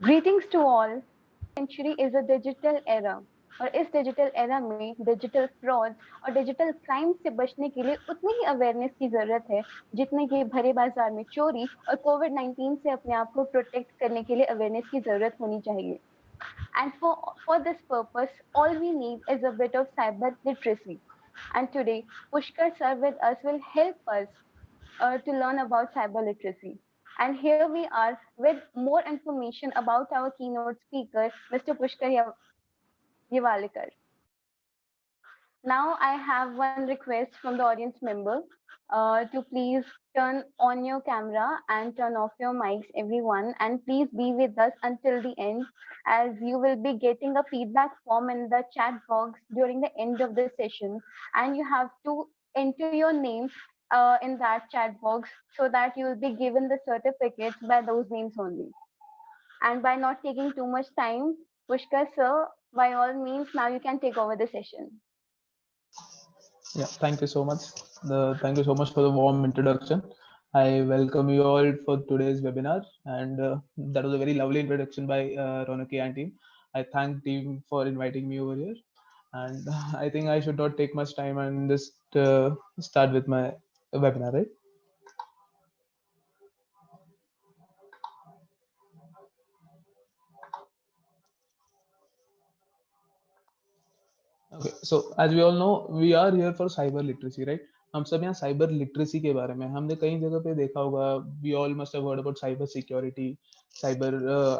Greetings to all. Century is a digital era और इस digital era में digital fraud और डिजिटल क्राइम से बचने के लिए उतनी ही अवेयरनेस की जरूरत है जितने कि भरे बाजार में चोरी और कोविड-19 से अपने आप को प्रोटेक्ट करने के लिए अवेयरनेस की जरूरत होनी चाहिए. And for this purpose, all we need is a bit of cyber literacy. And today, Pushkar sir with us will help us to learn about cyber literacy. And here we are with more information about our keynote speaker, Mr. Pushkar Yavalikar. Now I have one request from the audience member to please turn on your camera and turn off your mics, everyone, and please be with us until the end, as you will be getting a feedback form in the chat box during the end of the session, and you have to enter your name in that chat box so that you will be given the certificates by those names only. And by not taking too much time, Pushkar sir, by all means, now you can take over the session. Yeah, thank you so much. Thank you so much for the warm introduction. I welcome you all for today's webinar, and that was a very lovely introduction by Ronaki and team. I thank team for inviting me over here, and I think I should not take much time and just start with my webinar, right? Okay, so as we all know, we are here for cyber literacy, right? हम सब यहाँ cyber literacy के बारे में हमने कई जगह पे देखा होगा. We all must have heard about cyber security, cyber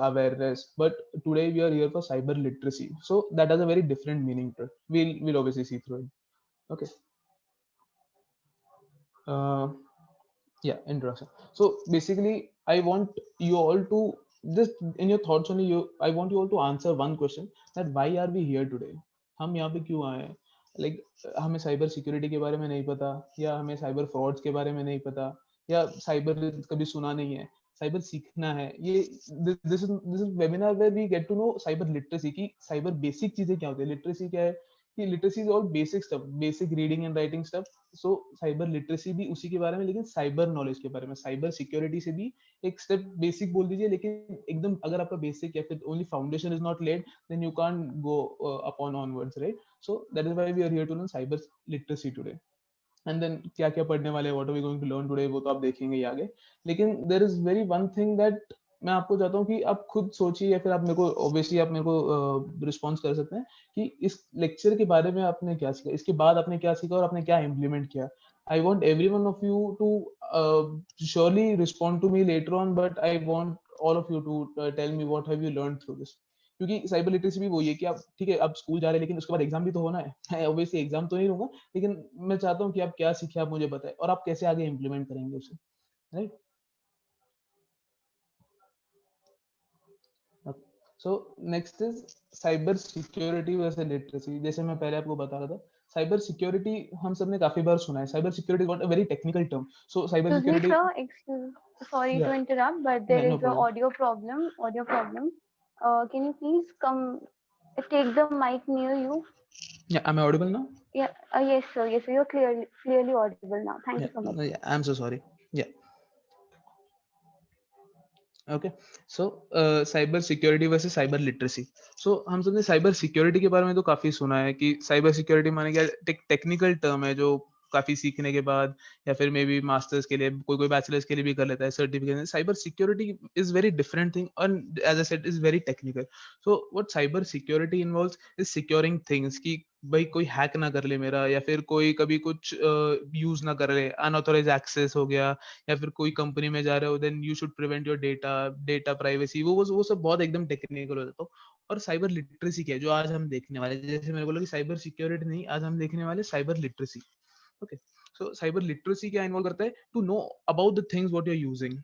awareness, but today we are here for cyber literacy, so that has a very different meaning to it. We'll obviously see through it. Okay. uh, yeah, introduction. So basically I want you all to just in your thoughts only, I want you all to answer one question, that why are we here today? हम यहाँ पे क्यों आए हैं? Like हमें cyber security के बारे में नहीं पता, या हमें साइबर फ्रॉड्स के बारे में नहीं पता, या साइबर कभी सुना नहीं है, साइबर सीखना है. ये this is webinar where we get to know cyber literacy की साइबर बेसिक चीजें क्या होती है. लिटरेसी क्या है कि literacy is all basic stuff, basic reading and writing stuff. So cyber literacy भी उसी के बारे में, लेकिन साइबर नॉलेज के बारे में. साइबर सिक्योरिटी से भी एक स्टेप बेसिक बोल दीजिए, लेकिन एकदम अगर आपका बेसिक या फिर only foundation is not laid, then you can't go upon onwards, right? So that is why we are here to learn cyber literacy today. And then क्या क्या पढ़ने वाले, what are we going to learn today, वो तो आप देखेंगे ही आगे. लेकिन there is very one thing that मैं आपको चाहता हूँ कि आप खुद सोचिए, या फिर आप मेरे को ऑब्वियसली आप मेरे को रिस्पॉन्स कर सकते हैं कि इस लेक्चर के बारे में आपने क्या सीखा, इसके बाद आपने क्या सीखा और आपने क्या इम्प्लीमेंट किया. I want every one of you to surely respond to me later on, but I want all of you to tell me what have you learn through this. क्योंकि साइबर लिटरेसी भी वही है कि आप ठीक है आप स्कूल जा रहे हैं, लेकिन उसके बाद एग्जाम भी तो होना है. मैं ऑब्वियसली एग्जाम तो नहीं लूंगा, लेकिन मैं चाहता हूँ कि आप क्या सीखे, आप मुझे बताएं और आप कैसे आगे इम्प्लीमेंट करेंगे उसे, right? So next is cyber security versus literacy. जैसे मैं पहले आपको बता रहा था, साइबर सिक्योरिटी हम सबने काफी बार सुना है. Cyber security got a very technical term. So cyber Excuse me, security, sir. Sorry to या interrupt, but there no is a problem. audio problem. Audio problem. Can you please come take the mic near you? या am I audible now? Yeah. Yes, sir. Yes, sir. You're clearly audible now. Thank you Yeah, so much. yeah, I'm so sorry. Yeah. Okay. So cyber security versus cyber literacy. So हम सबने cyber security के बारे में तो काफी सुना है कि साइबर सिक्योरिटी माने क्या, टेक्निकल टर्म है जो काफी सीखने के बाद या फिर मे बी मास्टर्स के लिए, कोई कोई बैचलर्स के लिए भी कर लेता है certification. Cyber security is very different thing and as I said is very technical. So what cyber security involves is securing things कि भाई कोई हैक ना कर ले मेरा, या फिर कोई कभी कुछ यूज ना कर ले, अनऑथोराइज एक्सेस हो गया, या फिर कोई कंपनी में जा रहे हो, then you should prevent your data privacy. वो सब बहुत एकदम टेक्निकल हो जाता है. और साइबर लिटरेसी क्या है जो आज हम देखने वाले, जैसे मैंने बोला कि साइबर सिक्योरिटी नहीं, आज हम देखने वाले cyber literacy. Okay. So cyber literacy क्या इन्वॉल्व करता है? To know about the things what you are using,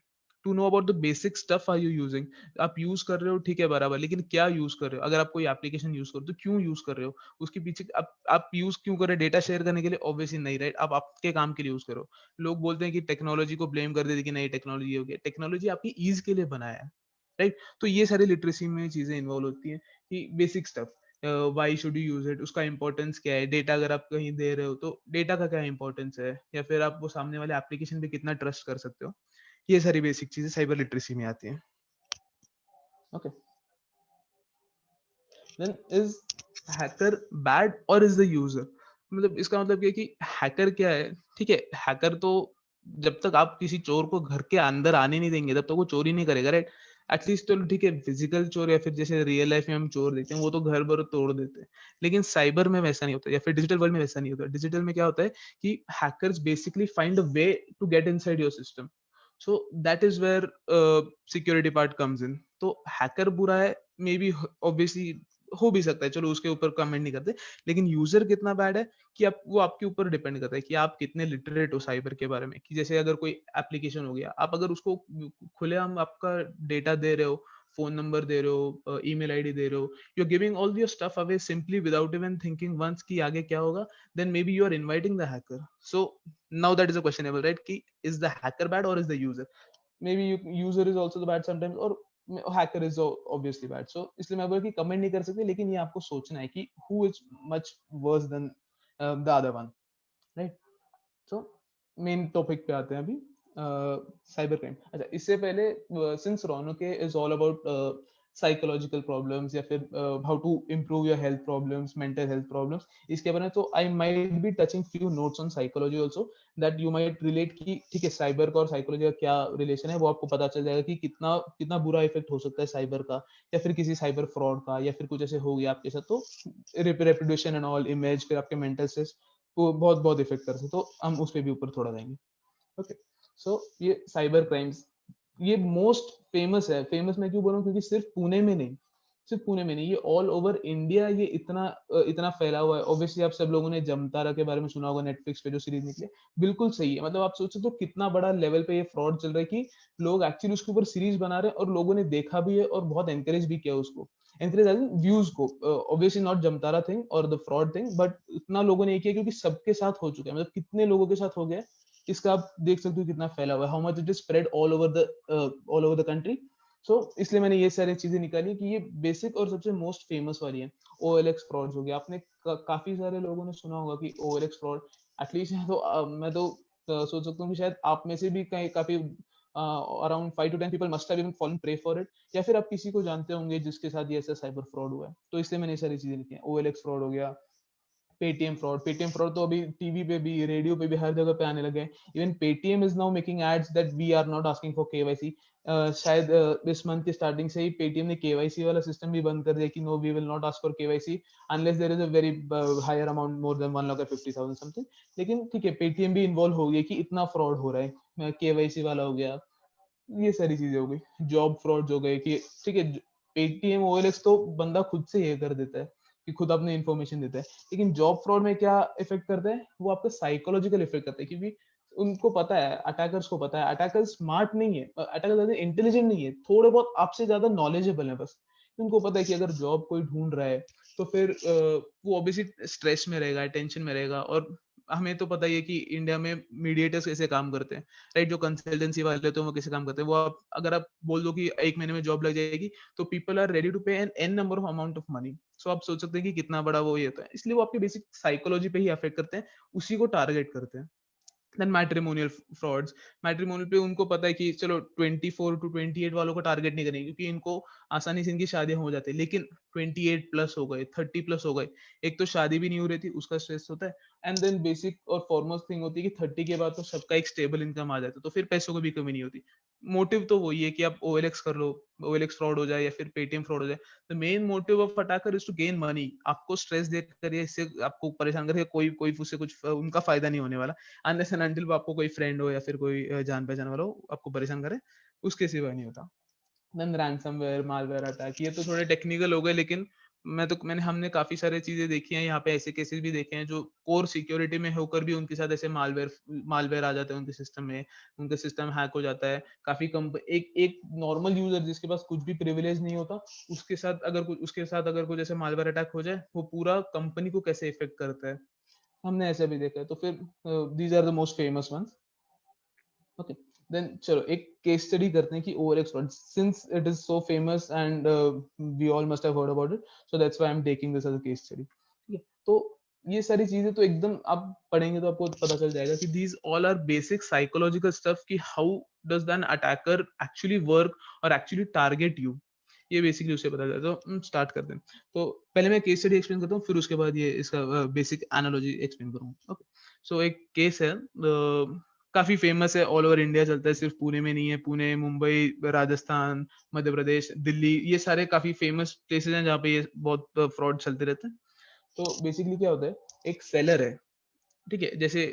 to know about the basic stuff are you using. आप यूज कर रहे हो ठीक है बराबर, लेकिन क्या यूज कर रहे हो? अगर आप कोई एप्लीकेशन यूज कर रहे हो तो क्यों यूज कर रहे हो? उसके पीछे आप यूज क्यों कर रहे हो? डेटा शेयर करने के लिए? ऑब्वियसली नहीं, राइट? आप आपके काम के लिए यूज करो. लोग बोलते हैं कि टेक्नोलॉजी को ब्लेम कर देते कि नहीं टेक्नोलॉजी हो गया. टेक्नोलॉजी आपकी ईज के लिए बनाया है, राइट? तो ये सारी लिटरेसी में चीजें इन्वॉल्व होती हैं कि basic stuff, why should you use it, उसका इंपॉर्टेंस क्या है, डेटा अगर आप कहीं दे रहे हो तो डेटा का क्या इंपॉर्टेंस है, या फिर आप वो सामने वाले एप्लीकेशन पे कितना ट्रस्ट कर सकते हो. ये सारी बेसिक चीजें साइबर लिटरेसी में आती हैं. Okay. then is hacker bad or is the user? मतलब इसका मतलब ये है कि हैकर क्या है? ठीक है, हैकर तो जब तक आप किसी चोर को घर के अंदर आने नहीं देंगे तब तक वो चोरी नहीं करेगा, राइट? एटलीस्ट तो ठीक है, फिजिकल चोर या फिर जैसे रियल लाइफ में हम चोर देखते हैं वो तो घर भर तोड़ देते हैं, लेकिन साइबर में वैसा नहीं होता, या फिर डिजिटल वर्ल्ड में वैसा नहीं होता। डिजिटल में क्या होता है कि hackers basically find a way to get inside your system, so that is where security part comes in. तो हैकर बुरा है, मे बी ऑब्वियसली हो भी सकता है, चलो उसके ऊपर कमेंट नहीं करते, लेकिन यूजर कितना बैड है कि आप, वो आपके ऊपर डिपेंड करता है कि आप कितने लिटरेट हो साइबर के बारे में। कि जैसे अगर कोई एप्लीकेशन हो गया, आप अगर उसको खुलेआम आपका डेटा दे रहे हो, फोन नंबर दे रहे हो, ईमेल आईडी दे रहे हो, you are giving all your stuff away simply without even thinking once कि आगे क्या होगा, then maybe you are inviting the hacker. So now that is a questionable, right? Ki is the hacker bad or is the user? Maybe user is also the bad sometimes, or hacker is obviously bad. So इसलिए मैं बोला कि comment नहीं कर सकते, लेकिन ये आपको सोचना है कि who is much worse than the other one, right? So main topic पे आते हैं अभी, साइबर क्राइम। अच्छा, इससे पहले since Raunak is all about psychological problems या फिर how to improve your health problems, mental health problems, इसके बारे में तो I might be touching few notes on psychology also, that you might relate कि ठीक है साइबर का और साइकोलॉजी का क्या रिलेशन है, वो आपको पता चल जाएगा कि कितना कितना बुरा इफेक्ट हो सकता है साइबर का, या फिर किसी साइबर फ्रॉड का, या फिर कुछ ऐसे हो गया आपके साथ तो रेपुटेशन एंड ऑल, इमेज, फिर आपके मेंटल स्ट्रेस को बहुत बहुत इफेक्ट कर सकते हैं। तो हम उस पर भी ऊपर थोड़ा जाएंगे। ओके, सो ये साइबर क्राइम्स, ये मोस्ट फेमस है। फेमस मैं क्यों बोल रहा हूँ, क्योंकि सिर्फ पुणे में नहीं, सिर्फ पुणे में नहीं, ये ऑल ओवर इंडिया ये इतना फैला हुआ है। ऑब्वियसली आप सब लोगों ने जमतारा के बारे में सुना होगा, नेटफ्लिक्स पे जो सीरीज निकली, बिल्कुल सही है। मतलब आप सोच सकते हो कितना बड़ा लेवल पे ये फ्रॉड चल रहा है कि लोग एक्चुअली उसके ऊपर सीरीज बना रहे हैं, और लोगों ने देखा भी है और बहुत एनकरेज भी किया उसको, एनकरेज व्यूज को। ऑब्वियसली नॉट जमतारा थिंग और द फ्रॉड थिंग, बट इतना लोगों ने ये किया क्योंकि सबके साथ हो चुका है। मतलब कितने लोगों के साथ हो गया, इसका आप देख सकते हो कितना फैला हुआ है, how much it is spread all over the country. So इसलिए मैंने ये सारी चीजें निकाली कि ये बेसिक और सबसे मोस्ट फेमस वाली है। OLX फ्रॉड हो गया, आपने काफी सारे लोगों ने सुना होगा कि OLX फ्रॉड, एटलीस्ट तो मैं तो सोच सकता हूँ कि शायद आप में से भी कहीं काफी around 5 to 10 people must have even fallen prey for it, या फिर आप किसी को जानते होंगे जिसके साथ ये ऐसा साइबर फ्रॉड हुआ है। तो इसलिए मैंने ये सारी चीजें लिखी हैं। OLX फ्रॉड हो गया, पेटीएम फ्रॉड तो अभी टीवी पे भी, रेडियो पे भी, हर जगह पे आने लगे हैं। Even Paytm is now making ads that we are not asking for KYC. शायद इस मंथ की स्टार्टिंग से ही पेटीएम ने केवाईसी वाला सिस्टम भी बंद कर दिया कि no we will not ask for KYC unless there is a very higher amount, more than 1,50,000 something. लेकिन ठीक है, पेटीएम भी इन्वॉल्व हो गया कि इतना फ्रॉड हो रहा है, केवाईसी वाला हो गया, ये सारी चीजें हो गई। जॉब फ्रॉड हो गए कि ठीक है, पेटीएम OLX तो बंदा खुद से ये कर देता है कि खुद अपनी इंफॉर्मेशन देता है, लेकिन जॉब फ्रॉड में क्या इफेक्ट करता है, वो आपका साइकोलॉजिकल इफेक्ट करता है। क्योंकि उनको पता है, अटैकर्स को पता है, अटैकर स्मार्ट नहीं है, अटैकर ज्यादा इंटेलिजेंट नहीं है, थोड़े बहुत आपसे ज्यादा नॉलेजेबल है बस। उनको पता है कि अगर जॉब कोई ढूंढ रहा है तो फिर वो ऑब्वियसली स्ट्रेस में रहेगा, टेंशन में रहेगा। और हमें तो पता ही है कि इंडिया में मीडिएटर्स कैसे काम करते हैं, राइट? जो कंसल्टेंसी वाले होते हैं वो कैसे काम करते हैं, वो आप अगर आप बोल दो कि 1 महीने में जॉब लग जाएगी, तो people are ready to pay an an number of amount of money. So आप सोच सकते हैं कि कितना बड़ा वो ये होता है। इसलिए वो आपके बेसिक साइकोलॉजी पे ही अफेक्ट करते हैं, उसी को टारगेट करते हैं। देन मैट्रिमोनियल फ्रॉड्स, मैट्रिमोनियल पे उनको पता है कि चलो 24 to 28 वालों को टारगेट नहीं करेंगे, क्योंकि इनको आसानी से इनकी शादियां हो जाती है। लेकिन 28+ हो गए, 30+ हो गए, एक तो शादी भी नहीं हो रही थी, उसका स्ट्रेस होता है। एंड देन बेसिक और फॉरमोस्ट थिंग होती है कि 30 के बाद तो सबका एक स्टेबल इनकम आ जाता है, तो फिर पैसों की भी कमी नहीं होती। मोटिव तो वही है कि आप OLX कर लो, OLX फ्रॉड हो जाए या फिर पेटीएम फ्रॉड हो जाए, the main motive of attacker is to gain money. आपको स्ट्रेस देकर या इससे आपको परेशान करके कोई कोई उससे कुछ उनका फायदा नहीं होने वाला, अनलेस एंड अनटिल वो आपको कोई फ्रेंड हो या फिर कोई जान पहचान वाला हो आपको परेशान करे, उसके सिवा नहीं होता। देन रैंसमवेयर, मालवेयर अटैक, ये तो थोड़े टेक्निकल हो गए, लेकिन हमने काफी सारी चीजें देखी हैं यहाँ पे, ऐसे केसेस भी देखे हैं जो कोर सिक्योरिटी में होकर भी उनके साथ ऐसे मालवेयर मालवेयर आ जाते हैं उनके सिस्टम में, उनका सिस्टम हैक हो जाता है। काफी एक एक नॉर्मल यूजर जिसके पास कुछ भी प्रिविलेज नहीं होता, उसके साथ अगर कुछ ऐसे मालवेयर अटैक हो जाए, वो पूरा कंपनी को कैसे इफेक्ट करता है, हमने ऐसा भी देखा है। तो फिर these are the most famous ones. Okay, then चलो एक केस स्टडी करते हैं कि OLX fraud, since it is so famous and we all must have heard about it, so that's why I am taking this as a case study. ठीक है, तो ये सारी चीजें तो एकदम आप पढ़ेंगे तो आपको पता चल जाएगा कि these all are basic psychological stuff, कि how does then attacker actually work और एक्चुअली टारगेट यू। ये बेसिकली उसे पता चला। तो स्टार्ट करते हैं। तो पहले मैं केस स्टडी एक्सप्लेन करता हूँ, फिर उसके बाद ये इसका बेसिक एनालॉजी एक्सप्लेन करूंगा। ओके, सो एक केस है, काफी फेमस है, ऑल ओवर इंडिया चलता है, सिर्फ पुणे में नहीं है। पुणे, मुंबई, राजस्थान, मध्य प्रदेश, दिल्ली, ये सारे काफी फेमस प्लेसेस हैं जहाँ पे ये बहुत फ्रॉड चलते रहते हैं। तो बेसिकली क्या होता है, एक सेलर है, ठीक है, जैसे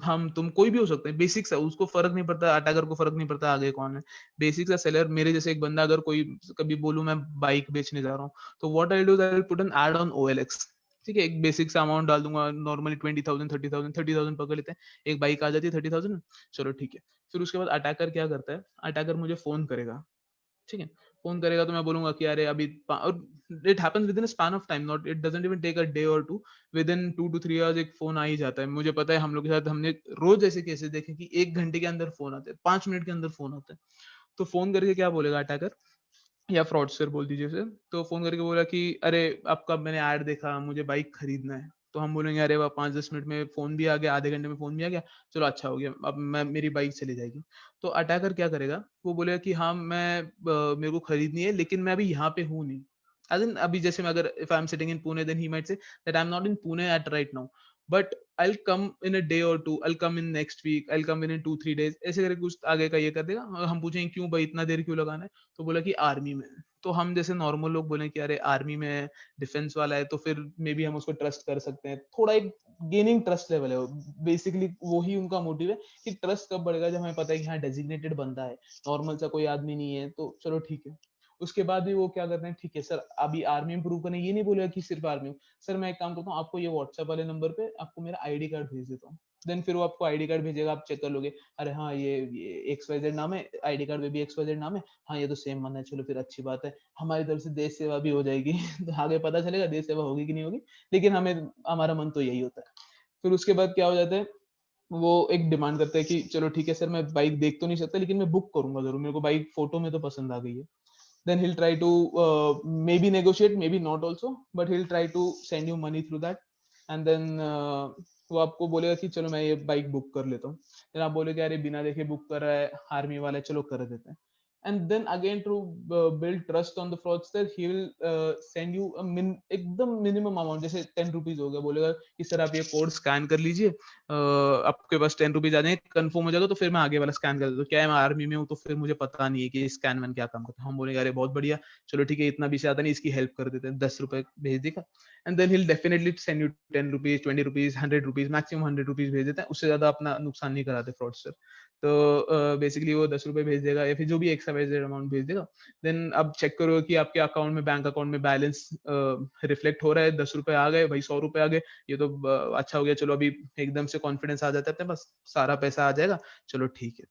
हम तुम कोई भी हो सकते हैं, बेसिक सा, उसको फर्क नहीं पड़ता, अटाकर को फर्क नहीं पड़ता आगे कौन है, बेसिक सा सेलर। मेरे जैसे एक बंदा, अगर कोई कभी बोलूं मैं बाइक बेचने जा रहा हूँ, तो what I do, I put an ad on OLX, ठीक है, एक बेसिक सा अमाउंट डाल दूंगा, नॉर्मली 20,000, 30,000, 30,000 पकड़ लेते हैं, एक बाइक आ जाती है 30,000, चलो ठीक है। फिर उसके बाद अटैकर क्या करता है, अटैकर मुझे फोन करेगा, ठीक है, फोन करेगा तो मैं बोलूंगा कि अरे अभी, और it happens within span of time, not, it doesn't even take a day or two, within 2 to 3 hours एक फोन आ ही जाता है। मुझे पता है, हम लोग के साथ हमने रोज ऐसे केसेस देखे कि 1 घंटे के अंदर फोन आते हैं, 5 मिनट के अंदर फोन आता है। तो फोन करके क्या बोलेगा अटैकर, या फ्रॉडस्टर बोल दीजिए उसे, तो फोन करके बोला कि अरे आपका मैंने ऐड देखा, मुझे बाइक खरीदना है। तो हम बोलेंगे अरे वाह, 5-10 मिनट में फोन भी आ गया, आधे घंटे में फोन भी आ गया, चलो अच्छा हो गया, अब मैं, मेरी बाइक चली जाएगी। तो अटैकर क्या करेगा, वो बोलेगा कि हाँ मैं, मेरे को खरीदनी है, लेकिन मैं अभी यहाँ पे हूँ नहीं। As in, अभी जैसे मैं, अगर if I am sitting in Pune, then he might say that I am not in Pune at right now, but I'll come in a day or two, I'll come in next week, I'll come in 2-3 days, ऐसे करके कुछ आगे का ये कर देगा। और हम पूछेंगे क्यों भाई, इतना देर क्यों लगाना है, तो बोला कि आर्मी में है। तो हम जैसे नॉर्मल लोग बोले कि अरे आर्मी में है, डिफेंस वाला है, तो फिर मे बी हम उसको ट्रस्ट कर सकते हैं, थोड़ा एक गेनिंग ट्रस्ट लेवल है। बेसिकली वही उनका मोटिव है कि ट्रस्ट कब बढ़ेगा, जब हमें पता है कि हाँ डेजिग्नेटेड बंदा है, नॉर्मल सा कोई आदमी नहीं है, तो चलो ठीक है। उसके बाद भी वो क्या करते हैं, ठीक है सर अभी आर्मी में प्रूव करने, ये नहीं बोलेगा कि सिर्फ आर्मी में, सर मैं एक काम करता हूँ, आपको ये व्हाट्सएप वाले नंबर पे आपको मेरा आईडी कार्ड भेज देता हूँ। देन फिर वो आपको आईडी कार्ड भेजेगा, आप चेक कर लोगे, अरे हाँ ये XYZ नाम है, आईडी कार्ड पे भी XYZ नाम है, हाँ ये तो सेम बंदा है, चलो फिर अच्छी बात है, हमारी तरफ से देश सेवा भी हो जाएगी। तो आगे पता चलेगा देश सेवा होगी कि नहीं होगी, लेकिन हमें, हमारा मन तो यही होता है। फिर उसके बाद क्या हो जाता है, वो एक डिमांड करते हैं कि चलो ठीक है सर, मैं बाइक देख तो नहीं सकता, लेकिन मैं बुक करूंगा जरूर, मेरे को बाइक फोटो में तो पसंद आ गई है। Then he'll try to maybe negotiate, maybe not also, but he'll try to send you money through that, and then वो आपको बोलेगा कि चलो मैं ये बाइक बुक कर लेता हूँ। फिर आप बोलेगे अरे बिना देखे बुक कर रहा है, आर्मी वाला है, चलो कर देते हैं। And then again to build trust on the fraudster, he will send you a एकदम minimum amount, जैसे 10 रुपीज हो गया, बोलेगा कि सर आप ये कोड स्कैन कर लीजिए, आपके पास 10 रुपीज आ जाएंगे, कंफर्म हो जाएगा तो फिर मैं आगे वाला स्कैन कर देता हूँ। क्या है, मैं आर्मी में हूँ तो फिर मुझे पता नहीं है कि स्कैन मैन क्या काम करता है। हम बोलेंगे अरे बहुत बढ़िया, चलो ठीक है, इतना भी ज्यादा नहीं, इसकी हेल्प कर देते हैं, 10 रुपए भेज देगा। And then he'll definitely send you 10 rupees, 20 rupees, 100 rupees, maximum 100 rupees भेज देते हैं, उससे ज्यादा अपना नुकसान नहीं कराते फ्रॉडस्टर। तो बेसिकली वो 10 रुपए भेज देगा, या फिर जो भी एक्स्ट्रा अमाउंट भेज देगा। देन अब चेक करो कि आपके अकाउंट में, बैंक अकाउंट में बैलेंस रिफ्लेक्ट हो रहा है, 10 रुपए आ गए भाई, 100 रुपए आ गए, ये तो अच्छा हो गया, चलो अभी एकदम से कॉन्फिडेंस आ जाता है अपने पास, सारा पैसा आ जाएगा, चलो ठीक है।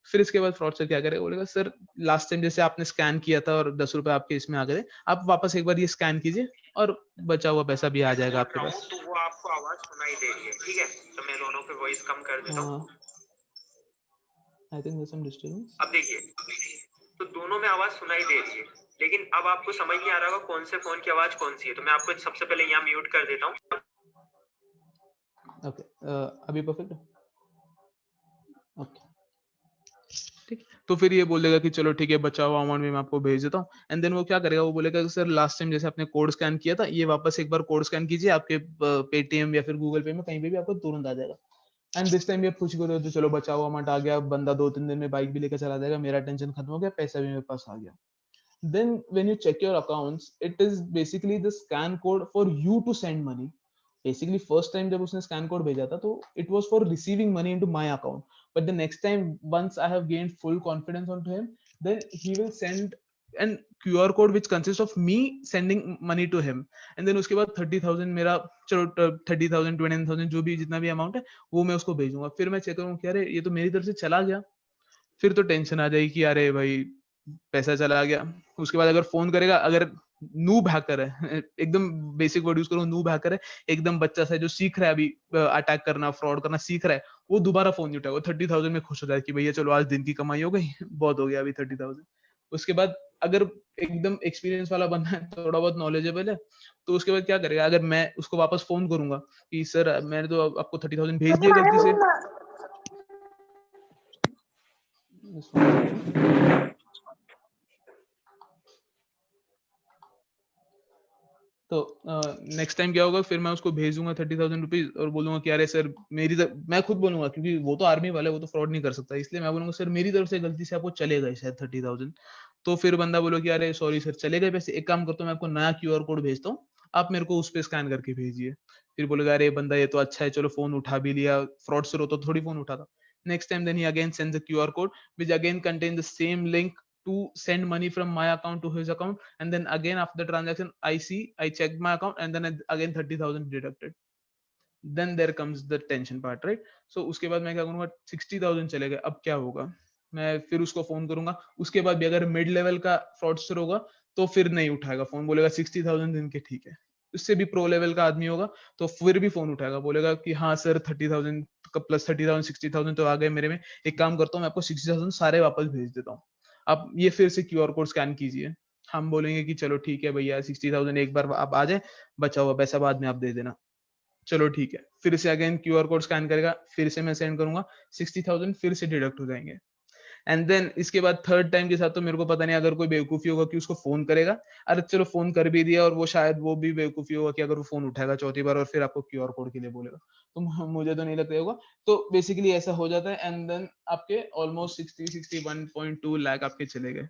फिर इसके बाद फ्रॉडस्टर क्या करेगा, बोलेगा सर लास्ट टाइम जैसे आपने स्कैन किया था और 10 रुपए आपके इसमें आ गए, आप वापस एक बार ये स्कैन कीजिए और बचा हुआ पैसा भी आ जाएगा आपके पास। तो वो आपको आवाज सुनाई दे रही है, ठीक है, तो मैं दोनों पे वॉइस कम कर देता हूँ। I think there some disturbance. अब देखिए, तो दोनों में आवाज सुनाई दे रही है, लेकिन अब आपको समझ नहीं आ रहा होगा कौन से फोन की आवाज कौन सी है, तो मैं आपको सबसे पहले यहाँ म्यूट कर देता हूँ। ओके, अभी परफेक्ट है। ओके, ठीक, तो फिर ये बोल देगा कि चलो ठीक है, बचा हुआ अमाउंट भी मैं आपको भेज देता हूँ। एंड देन वो क्या करेगा, वो बोलेगा कि सर लास्ट टाइम जैसे आपने कोड स्कैन किया था, ये वापस एक बार कोड स्कैन कीजिए, आपके पेटीएम या फिर गूगल पे में कहीं पे भी आपको तुरंत आ जाएगा। एंड दिस टाइम भी आप खुशी को तो चलो बचा हुआ अमाउंट आ गया, बंदा 2-3 दिन में बाइक भी लेकर चला जाएगा, मेरा टेंशन खत्म हो गया, पैसा भी मेरे पास आ गया। Then when you check your accounts, it is basically the scan code for you to send money. Basically first time जब उसने scan code भेजा था, तो it was for receiving money into my account, but the next time once I have gained full confidence onto him, then he will send an QR code which consists of me sending money to him, and then उसके बाद 30,000 मेरा, चलो 30,000 20,000 जो भी जितना भी amount है वो मैं उसको भेजूंगा। फिर मैं चेक करूंगा कि अरे ये तो मेरी तरफ से चला गया, फिर तो टेंशन आ जाएगी कि अरे भाई पैसा चला गया। उसके बाद अगर फोन करेगा, अगर नूब हैकर है, एकदम बेसिक वर्ड यूज करूँ, नूब हैकर है, एकदम बच्चा सा जो सीख रहा है अभी अटैक करना, फ्रॉड करना सीख रहा है, वो दोबारा फोन नहीं उठाएगा, 30,000 में खुश हो जाए कि भैया चलो आज दिन की कमाई हो गई, बहुत हो गया अभी 30,000। उसके बाद अगर एकदम एक्सपीरियंस वाला बंदा है, थोड़ा बहुत नॉलेजेबल है, तो उसके बाद क्या करेगा, अगर मैं उसको वापस फोन करूंगा कि सर मैंने तो आपको 30,000 भेज दिया गलती से, तो नेक्स्ट टाइम क्या होगा, फिर मैं उसको भेज दूंगा 30,000 रुपीज और बोलूंगा कि अरे सर मैं खुद बोलूंगा, क्योंकि वो तो आर्मी वाला है, वो तो फ्रॉड नहीं कर सकता, इसलिए मैं बोलूंगा सर मेरी तरफ से गलती से आपको चले गए शायद 30,000। तो फिर बंदा बोलो कि अरे सॉरी सर चले गए पैसे, एक काम करता हूँ मैं आपको नया क्यूआर कोड भेजता हूँ, आप मेरे को उस पर स्कैन करके भेजिए। फिर बोलेगा अरे बंदा ये तो अच्छा है, चलो फोन उठा भी लिया, फ्रॉडस्टर होता तो थोड़ी फोन उठाता। Next time then he again sends the QR code which again contain the same link to send money from my account to his account, and then again after the transaction I checked my account and then again 30,000 deducted. Then there comes the tension part, right? So उसके बाद मैं क्या करूंगा, 60,000 चले गए, अब क्या होगा, मैं फिर उसको फोन करूंगा, उसके बाद भी अगर मिड लेवल का फ्रॉडस्टर होगा तो फिर नहीं उठाएगा फोन, बोलेगा 60,000 दिन के ठीक है। उससे भी प्रो लेवल का आदमी होगा तो फिर भी फोन उठाएगा, बोलेगा कि हाँ सर 30,000 प्लस 30,000 60,000 तो आ गए मेरे में, एक काम करता हूँ मैं आपको 60,000 सारे वापस भेज देता हूँ, आप ये फिर से क्यूआर कोड स्कैन कीजिए। हम बोलेंगे कि चलो ठीक है भैया 60,000 एक बार आप आ जाए, बचा हुआ पैसा बाद में आप दे देना। चलो ठीक है, फिर से अगेन क्यूआर कोड स्कैन करेगा, फिर से मैं सेंड करूंगा, 60,000 फिर से डिडक्ट हो जाएंगे। एंड देन इसके बाद थर्ड टाइम के साथ तो मेरे को पता नहीं, अगर कोई बेवकूफी होगा कि उसको फोन करेगा, अरे चलो फोन कर भी दिया और वो शायद वो भी बेवकूफी होगा कि अगर वो फोन उठाएगा चौथी बार और फिर आपको क्यूआर कोड के लिए बोलेगा, तो मुझे तो नहीं लगता होगा। तो बेसिकली ऐसा हो जाता है एंड देन आपके ऑलमोस्ट 61.2 लाख आपके चले गए।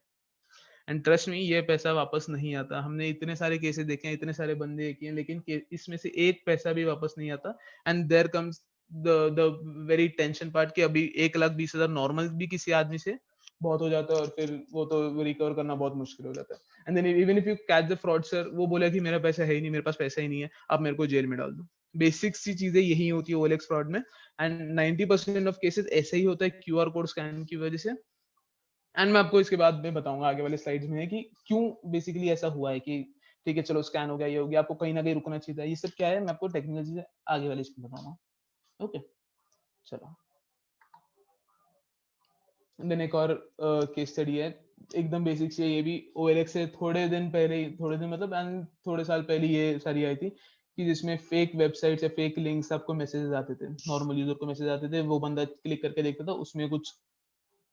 एंड ट्रस्ट मी ये पैसा वापस नहीं आता, हमने इतने सारे केसेस देखे हैं, इतने सारे बंदे देखे हैं, लेकिन इसमें से एक पैसा भी वापस नहीं आता। And there comes the very tension part कि अभी 1,20,000 नॉर्मल भी किसी आदमी से बहुत हो जाता है और फिर वो तो रिकवर करना बहुत मुश्किल हो जाता है। And then even if you catch the fraudster, वो बोले कि मेरा पैसा है ही नहीं, मेरे पास पैसा ही नहीं है, आप मेरे को जेल में डाल दो। बेसिक सी चीजें यही होती है ओएलएक्स फ्रॉड में। एंड 90% ऑफ केसेस ऐसे ही होता है क्यूआर कोड स्कैन की वजह से। एंड मैं आपको इसके बाद में बताऊंगा आगे वाले स्लाइड्स में कि क्यों बेसिकली ऐसा हुआ है कि ठीक है चलो स्कैन हो गया, ये हो गया, आपको कहीं ना कहीं रुकना चाहिए था, ये सब क्या है मैं आपको टेक्निकल चीजें आगे वाले इसमें बताऊंगा। ओके चलो, देन एक और केस स्टडी है एकदम बेसिक से, ये भी ओएलएक्स से थोड़े दिन पहले, थोड़े दिन मतलब एंड थोड़े साल पहले ये सारी आई थी, कि जिसमें फेक वेबसाइट या फेक लिंक्स आपको मैसेजेस आते थे, नॉर्मल यूजर को मैसेज आते थे, वो बंदा क्लिक करके देखता था, उसमें कुछ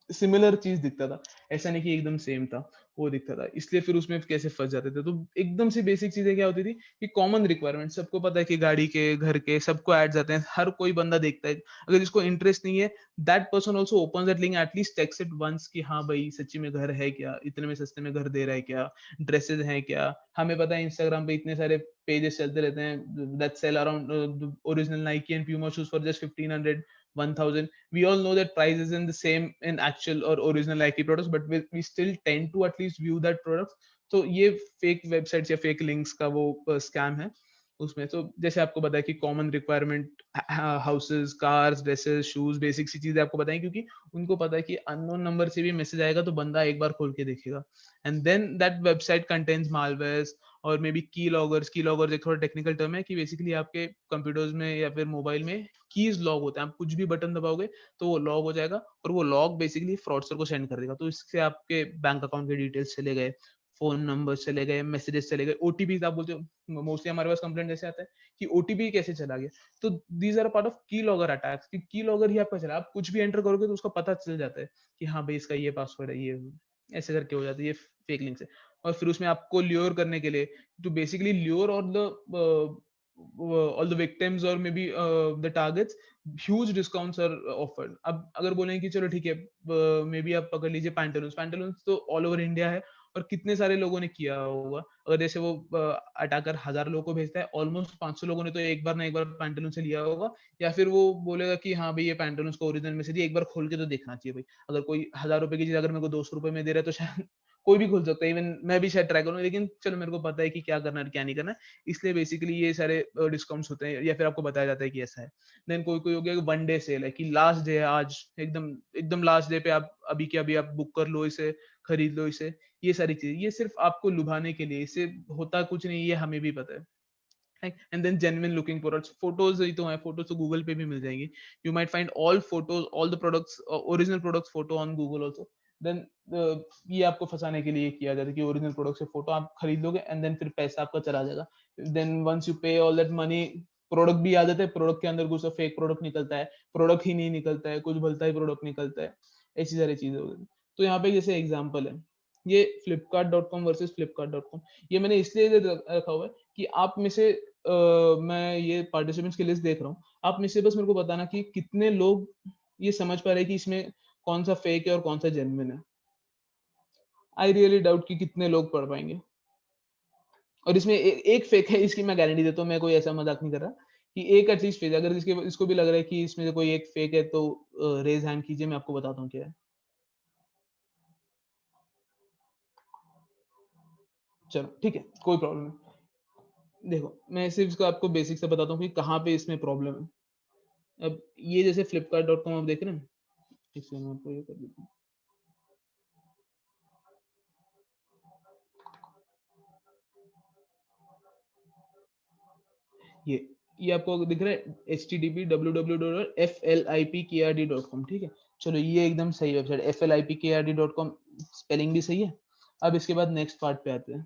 सिमिलर चीज दिखता था, ऐसा नहीं कि एकदम सेम था, वो दिखता था, इसलिए फिर उसमें कैसे फंस जाते थे। तो एकदम से बेसिक चीजें क्या होती थी कि कॉमन रिक्वायरमेंट सबको पता है कि गाड़ी के घर के सबको एड्स आते हैं, हर कोई बंदा देखता है, अगर जिसको इंटरेस्ट नहीं है that person also open that link, at least checks it once कि हाँ भाई सच्ची में घर है क्या, इतने में सस्ते में घर दे रहा है क्या, ड्रेसेस हैं क्या। हमें पता है इंस्टाग्राम पे इतने सारे पेजेस चलते रहते हैं that sell around original Nike and Puma shoes for just 1500 1000। We all know that price isn't the same in actual or original Nike products, but we still tend to at least view that product. तो ये fake websites या fake links का वो scam है उसमें। तो जैसे आपको बताया कि common requirement houses, cars, dresses, shoes, basic सी चीजें आपको बताएं, क्योंकि उनको पता है कि अननोन नंबर से भी मैसेज आएगा तो बंदा एक बार खोल के देखेगा। And then that website contains malwares और मे बी की लॉगर्स एक थोड़ा टेक्निकल टर्म है कि बेसिकली आपके कंप्यूटर्स में या फिर मोबाइल में कीज लॉग होते हैं, आप कुछ भी बटन दबाओगे तो वो लॉग हो जाएगा और वो लॉग बेसिकली फ्रॉडस्टर को सेंड कर देगा। तो इससे आपके बैंक अकाउंट के डिटेल्स चले गए, फोन नंबर चले गए, मैसेजेस चले गए, ओटीपी आप बोलते हो, मोस्टली हमारे पास कंप्लेंट जैसे आता है कि ओटीपी कैसे चला गया। तो दीज आर पार्ट ऑफ की लॉगर अटैक्स, कि की लॉगर ही आपका चला, आप कुछ भी एंटर करोगे तो उसका पता चल जाता है कि हाँ भाई इसका ये पासवर्ड है, ये ऐसे करके हो जाता है ये फेक लिंक से। और फिर उसमें आपको ल्योर करने के लिए to basically lure all the victims or maybe the targets, huge discounts are offered। अब अगर बोलें कि चलो ठीक है मे बी आप पकड़ लीजिए पैंटालून्स तो ऑल ओवर इंडिया है और कितने सारे लोगों ने किया होगा। अगर जैसे वो अटाकर 1000 लोगों को भेजता है, ऑलमोस्ट 500 लोगों ने तो एक बार ना एक बार पैंटालून से लिया होगा, या फिर वो बोलेगा कि हाँ भाई ये पैंटालून्स का ओरिजिनल मैसेज एक बार खोल के तो देखना चाहिए भाई। अगर कोई 1000 रुपए की चीज अगर मेरे को 200 रुपए में दे रहा है तो शायद कोई भी खोल सकता है, इवन मैं भी शायद ट्राई करूँ, लेकिन चलो मेरे को पता है कि क्या करना है क्या नहीं करना है, इसलिए बेसिकली ये सारे डिस्काउंट्स होते हैं या फिर आपको बताया जाता है कि ऐसा है। देन कोई कोई हो गया वन डे सेल है कि लास्ट डे है आज, एकदम एकदम लास्ट डे पे आप अभी के अभी आप बुक कर लो इसे, खरीद लो इसे। ये सारी चीजें ये सिर्फ आपको लुभाने के लिए, इससे होता कुछ नहीं, ये हमें भी पता है। And then genuine looking products, photos ही तो है, फोटोज तो गूगल पे भी मिल जाएंगी, you might find all photos all the products original products photo on Google also. Then ये आपको फंसाने के लिए किया जाता है कि ओरिजिनल प्रोडक्ट से फोटो आप खरीद लोगे एंड देन फिर पैसा आपका चला जाएगा। देन वंस यू पे ऑल दैट मनी, प्रोडक्ट भी आ जाता है, प्रोडक्ट के अंदर कुछ फेक प्रोडक्ट निकलता है, प्रोडक्ट ही नहीं निकलता है, कुछ भलता ही प्रोडक्ट निकलता है, ऐसी सारी चीजें होती है। तो यहाँ पे जैसे एग्जाम्पल है ये flipkart.com वर्सेस flipkart.com, ये मैंने इसलिए रखा हुआ है कि आप में से मैं ये पार्टिसिपेंट्स की लिस्ट देख रहा हूँ, आप में से बस मेरे को बताना कि कितने लोग ये समझ पा रहे हैं कि इसमें कौन सा फेक है और कौन सा जेन्युइन है। आई रियली डाउट कि कितने लोग पढ़ पाएंगे। और इसमें एक फेक है, इसकी मैं गारंटी देता हूँ, मैं कोई ऐसा मजाक नहीं कर रहा, कि एक एटलीस्ट फेक, अगर इसको भी लग रहा है कि इसमें से कोई एक फेक है तो रेज हैंड कीजिए, मैं आपको बताता हूँ क्या है। चलो ठीक है, कोई प्रॉब्लम नहीं। देखो मैं सिर्फ इसको आपको बेसिक से बताता हूँ कि कहाँ पे इसमें प्रॉब्लम है। अब ये जैसे flipkart.com आप देख रहे हैं, इसलिए मैं आपको ये कर देता हूँ। ये आपको दिख रहा है http://flipkrt.com, ठीक है। चलो ये एकदम सही वेबसाइट flipkrt.com, स्पेलिंग भी सही है। अब इसके बाद नेक्स्ट पार्ट पे आते हैं।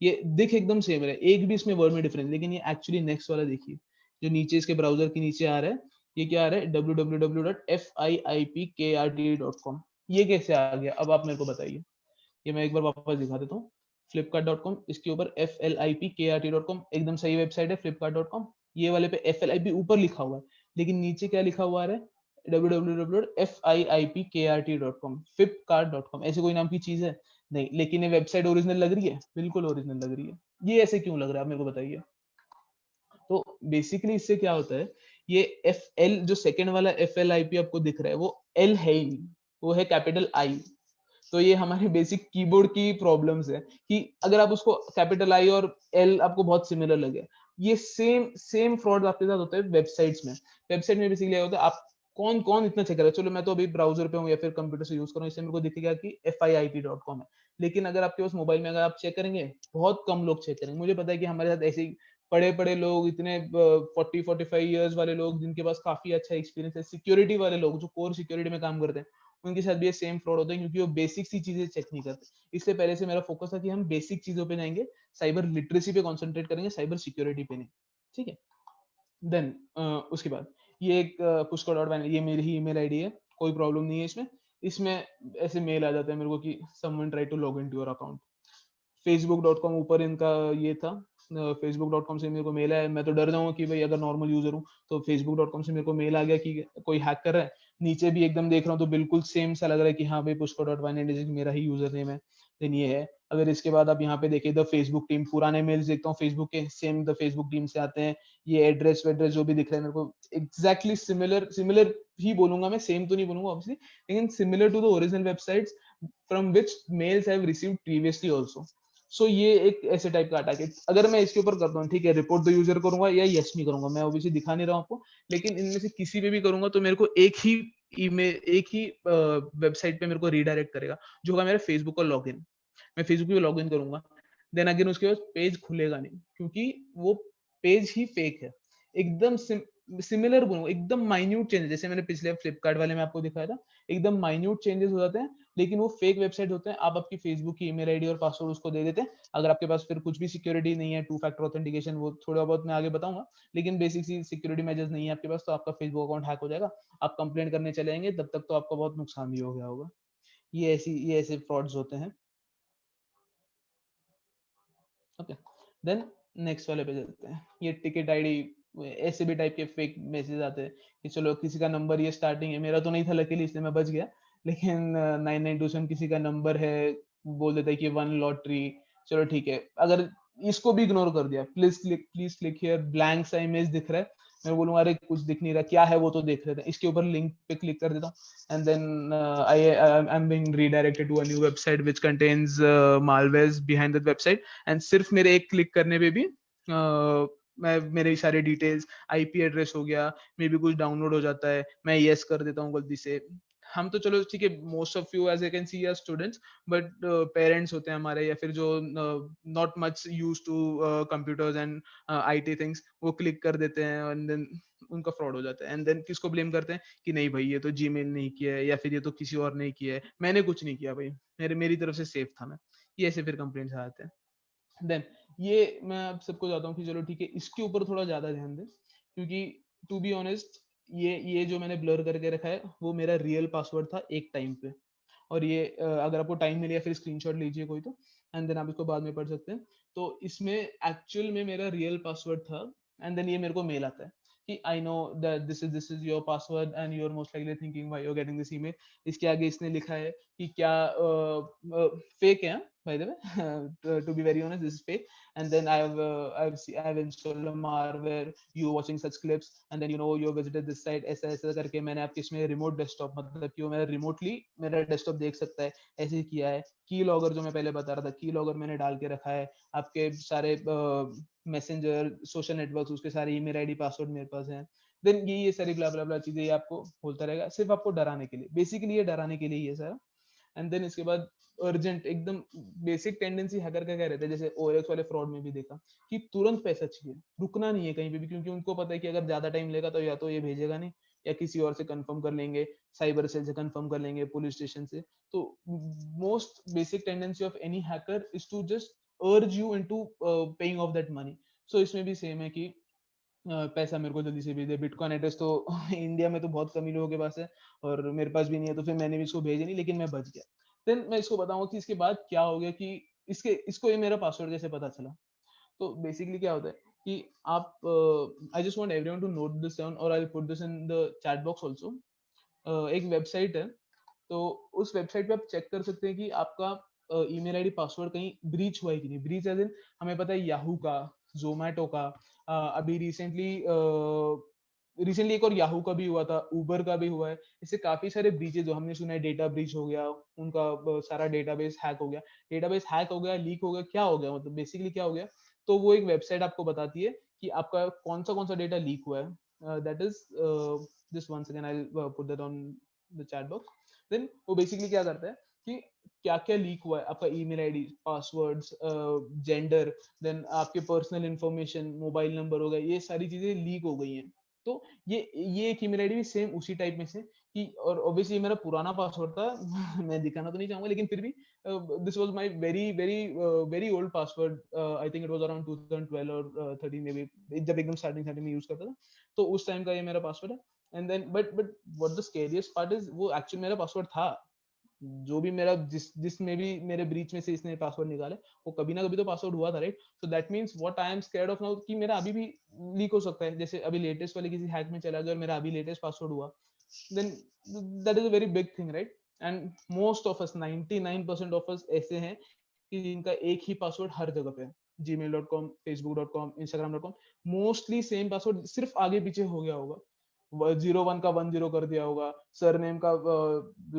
ये दिख एकदम सेम है, एक भी इसमें वर्ड में डिफरेंस, लेकिन ये एक्चुअली नेक्स्ट वाला देखिए, जो नीचे इसके ब्राउजर के नीचे आ रहा है, ये क्या आ रहा है, www.flipkrt.com। ये कैसे आ गया, अब आप मेरे को बताइए। ये मैं एक बार वापस दिखा देता हूँ। flipkart.com, इसके ऊपर flipkrt.com, एकदम सही वेबसाइट है flipkart.com। ये वाले पे flip ऊपर लिखा हुआ है, लेकिन नीचे क्या लिखा हुआ है, www.flipkrt.com, flipkart.com, ऐसे कोई नाम की चीज है नहीं, लेकिन ये वेबसाइट ओरिजिनल लग रही है, बिल्कुल ओरिजिनल लग रही है। ये ऐसे क्यों लग रहा है, आप मेरे को बताइए। तो बेसिकली इससे क्या होता है, ये एफ एल जो सेकंड वाला FLIP आपको दिख रहा है, वो एल है ही नहीं, वो है कैपिटल आई। तो ये हमारे बेसिक कीबोर्ड की प्रॉब्लम्स है, कि अगर आप उसको कैपिटल आई और एल आपको बहुत सिमिलर लगे, ये सेम सेम फ्रॉड आपके साथ होता है वेबसाइट्स में। वेबसाइट में बेसिकली होता है, आप कौन कौन इतना चेक करेगा। चलो मैं तो अभी ब्राउजर पे हूँ या फिर कंप्यूटर से यूज कर रहा हूँ, इससे मेरे को दिखेगा कि FIIP.com है, लेकिन अगर आपके पास मोबाइल में अगर आप चेक करेंगे, बहुत कम लोग चेक करेंगे। मुझे पता है कि हमारे साथ ऐसे ही बड़े बड़े लोग, इतने 40-45 ईयर्स वाले लोग, जिनके पास काफी अच्छा एक्सपीरियंस है, सिक्योरिटी वाले लोग जो कोर सिक्योरिटी में काम करते हैं, उनके साथ भी ये सेम फ्रॉड होता है, क्योंकि वो बेसिक सी चीजें चेक नहीं करते। इसलिए पहले से मेरा फोकस था कि हम बेसिक चीजों पे जाएंगे, साइबर लिटरेसी पे कॉन्सेंट्रेट करेंगे, साइबर सिक्योरिटी पे नहीं, ठीक है। देन उसके बाद ये एक pushko.ban, ये मेरी ही ईमेल आईडी है, कोई प्रॉब्लम नहीं है इसमें। इसमें ऐसे मेल आ जाता है मेरे को कि someone try to log into your account। facebook.com ऊपर इनका ये था, facebook.com से मेरे को मेल आया। मैं तो डर जाऊंगा कि भाई अगर नॉर्मल यूजर हूँ तो facebook.com से मेरे को मेल आ गया कि कोई हैक कर रहा है। नीचे भी एकदम देख रहा हूँ तो बिल्कुल सेम सा लग रहा है कि हाँ भाई pushko.ban मेरा ही यूजर नेम है। देन ये है। अगर इसके बाद आप यहाँ पे देखिए द फेसबुक टीम, पुराने मेल्स देखता हूँ फेसबुक के, सेम द फेसबुक टीम से आते हैं। ये एड्रेस वेड्रेस जो भी दिख रहा है मेरे को एग्जैक्टली सिमिलर सिमिलर ही बोलूंगा मैं, सेम तो नहीं बोलूंगा ऑब्वियसली, लेकिन similar to the original websites from which mails have received previously also. So ये एक ऐसे टाइप का अटैक है। अगर मैं इसके ऊपर करता हूँ, ठीक है, रिपोर्ट द यूजर करूंगा या यस नहीं करूंगा, मैं ऑब्वियसली दिखा नहीं रहा हूँ आपको, लेकिन इनमें से किसी पे भी करूंगा तो मेरे को एक ही ईमेल, एक ही वेबसाइट पे मेरे को रीडायरेक्ट करेगा, जो होगा मेरा फेसबुक का लॉगिन। मैं फेसबुक पे लॉगिन करूंगा, देन अगेन उसके बाद पेज खुलेगा नहीं, क्योंकि वो पेज ही फेक है। एकदम सिमिलर बोलूंगा, एकदम माइन्यूट चेंजेस, जैसे मैंने पिछले फ्लिपकार्ट वाले में आपको दिखाया था, एकदम माइन्यूट चेंजेस हो जाते हैं, लेकिन वो फेक वेबसाइट होते हैं। आप आपकी फेसबुक की ईमेल आईडी और पासवर्ड उसको दे देते हैं। अगर आपके पास फिर कुछ भी सिक्योरिटी नहीं है, 2 फैक्टर ऑथेंटिकेशन, वो थोड़ा बहुत मैं आगे बताऊंगा, लेकिन बेसिक सी सिक्योरिटी मेजर्स नहीं है आपके पास, तो आपका फेसबुक अकाउंट हैक हो जाएगा। आप कंप्लेंट करने चले जाएंगे, तब तक तो आपका बहुत नुकसान भी हो गया होगा। ये ऐसे फ्रॉड्स होते हैं। ओके, देन नेक्स्ट वाले पे चलते हैं। ये टिकट आईडी, ऐसे भी टाइप के फेक मैसेज आते हैं कि चलो किसी का नंबर, ये स्टार्टिंग है, मेरा तो नहीं था लकीली इसलिए मैं बच गया, लेकिन 9927 किसी का नंबर है, बोल देता है कि 1 लॉटरी। चलो ठीक है, अगर इसको भी इग्नोर कर दिया, प्लीज क्लिक हियर, ब्लैंक सा इमेज दिख रहा है, मैं बोलूंगा अरे कुछ दिख नहीं रहा, क्या है वो तो देख लेते हैं, इसके ऊपर लिंक पे क्लिक कर देता हूँ, and then I'm being redirected to a new website which contains malwares behind that website। And सिर्फ मेरे एक क्लिक करने पे भी मैं मेरे सारे डिटेल्स, IP एड्रेस हो गया, मे भी कुछ डाउनलोड हो जाता है, मैं यस कर देता हूँ गलती से। हम तो चलो ठीक है, most of you as I can see are students, but parents होते हैं हमारे, या फिर जो not much use to computers and IT things, वो क्लिक कर देते हैं एंड देन उनका फ्रॉड हो जाता है। एंड देन किसको ब्लेम करते हैं कि नहीं भाई ये तो जीमेल नहीं किया है, या फिर ये तो किसी और ने किया है, मैंने कुछ नहीं किया भाई, मेरी तरफ से सेफ था मैं। ये ऐसे फिर कंप्लेंट्स आते हैं। देन ये मैं आप सबको चाहता हूँ कि चलो ठीक है, इसके ऊपर थोड़ा ज्यादा ध्यान दें, क्योंकि टू बी ऑनेस्ट ये जो मैंने ब्लर करके रखा है वो मेरा रियल पासवर्ड था एक टाइम पे, और ये अगर आपको टाइम मिले या फिर स्क्रीनशॉट लीजिए कोई तो, एंड देन आप इसको बाद में पढ़ सकते हैं। तो इसमें एक्चुअल में मेरा रियल पासवर्ड था, एंड देन ये मेरे को मेल आता है कि I know that this is your password and you are most likely thinking why you are getting this email. इसके आगे इसने लिखा है कि क्या फेक है, by the way, to be very honest this is fake, and then I've installed a malware, you watching such clips, and then you visited this site, ऐसा ऐसा करके मैंने आपके इसमें रिमोट डेस्कटॉप, मतलब कि वो मेरा रिमोटली मेरा डेस्कटॉप देख सकता है, ऐसे किया है। की लॉगर जो मैं पहले बता रहा था, की लॉगर मैंने डाल के रखा है, आपके सारे मैसेंजर सोशल नेटवर्क उसके सारे ईमेल आईडी पासवर्ड मेरे पास है। देन ये सारी ब्ला ब्ला ब्ला चीजें ये आपको बोलता रहेगा, सिर्फ आपको डराने के लिए, बेसिकली ये डराने के लिए ये सारा। एंड देन इसके बाद अर्जेंट एकदम बेसिक टेंडेंसी हैकर का क्या रहता है, जैसे ओएलएक्स वाले फ्रॉड में भी देखा कि तुरंत पैसा चाहिए, रुकना नहीं है कहीं पे भी, क्योंकि उनको पता है कि अगर ज्यादा टाइम लेगा तो या तो ये भेजेगा नहीं, या किसी और से कंफर्म कर लेंगे, साइबर सेल से कंफर्म कर लेंगे, पुलिस स्टेशन से। तो most basic tendency of any hacker is to just urge you into paying of that money. So इसमें भी सेम है कि पैसा मेरे को जल्दी से भेज दे। बिटकॉइन एड्रेस तो इंडिया में तो बहुत कम ही लोगों के पास है, और मेरे पास भी नहीं है, तो फिर मैंने भी इसको भेजा नहीं, लेकिन मैं बच गया। देन मैं इसको बताऊंगा कि इसके बाद क्या हो गया, कि इसको ये मेरा पासवर्ड कैसे पता चला। तो बेसिकली क्या होता है कि आप I just want everyone to note this down, और I will put this in the chat box also. एक वेबसाइट है, तो उस वेबसाइट पे आप चेक कर सकते हैं कि आपका ईमेल आईडी पासवर्ड कहीं ब्रीच हुआ है कि नहीं। ब्रीच एज इन हमें पता है याहू का, जोमेटो का, अभी रिसेंटली एक और याहू का भी हुआ था, उबर का भी हुआ है। इससे काफी सारे ब्रीचेज जो हमने सुना है, डेटा ब्रीच हो गया, उनका सारा डेटाबेस हैक हो गया, डेटाबेस हैक हो गया, लीक हो गया, क्या हो गया, मतलब बेसिकली क्या हो गया। तो वो एक वेबसाइट आपको बताती है कि आपका कौन सा डेटा लीक हुआ है। That is just once again I'll put that on the chat box. Then वो बेसिकली क्या करता है कि क्या क्या लीक हुआ है, आपका email ID, passwords, gender, then आपके पर्सनल इंफॉर्मेशन, मोबाइल नंबर हो गया, ये सारी चीजें लीक हो गई हैं। तो ये एक ईमेल आईडी भी सेम उसी टाइप में से कि, और ऑब्वियसली मेरा पुराना पासवर्ड था मैं दिखाना तो नहीं चाहूंगा, लेकिन फिर भी this was my very very very old password. I think it was around 2012 और 13 में भी, जब एकदम स्टार्टिंग में यूज करता था, तो उस टाइम का ये मेरा पासवर्ड है। And then but what the scariest part is, वो एक्चुअली मेरा पासवर्ड था। जो भी मेरा जिसमें भी मेरे ब्रीच में से इसने पासवर्ड निकाले, वो कभी ना कभी तो पासवर्ड हुआ था, right. So that means what I am scared of now, कि मेरा अभी भी लीक हो सकता है। जैसे अभी लेटेस्ट वाले किसी हैक में चला गया और मेरा अभी लेटेस्ट पासवर्ड हुआ, then that is a very big thing, right. And most of us, 99% of us ऐसे हैं कि जिनका एक ही पासवर्ड हर जगह पे है, gmail.com, facebook.com, instagram.com, mostly same password, सिर्फ आगे पीछे हो गया होगा, 01 का 10 कर दिया होगा, सरनेम का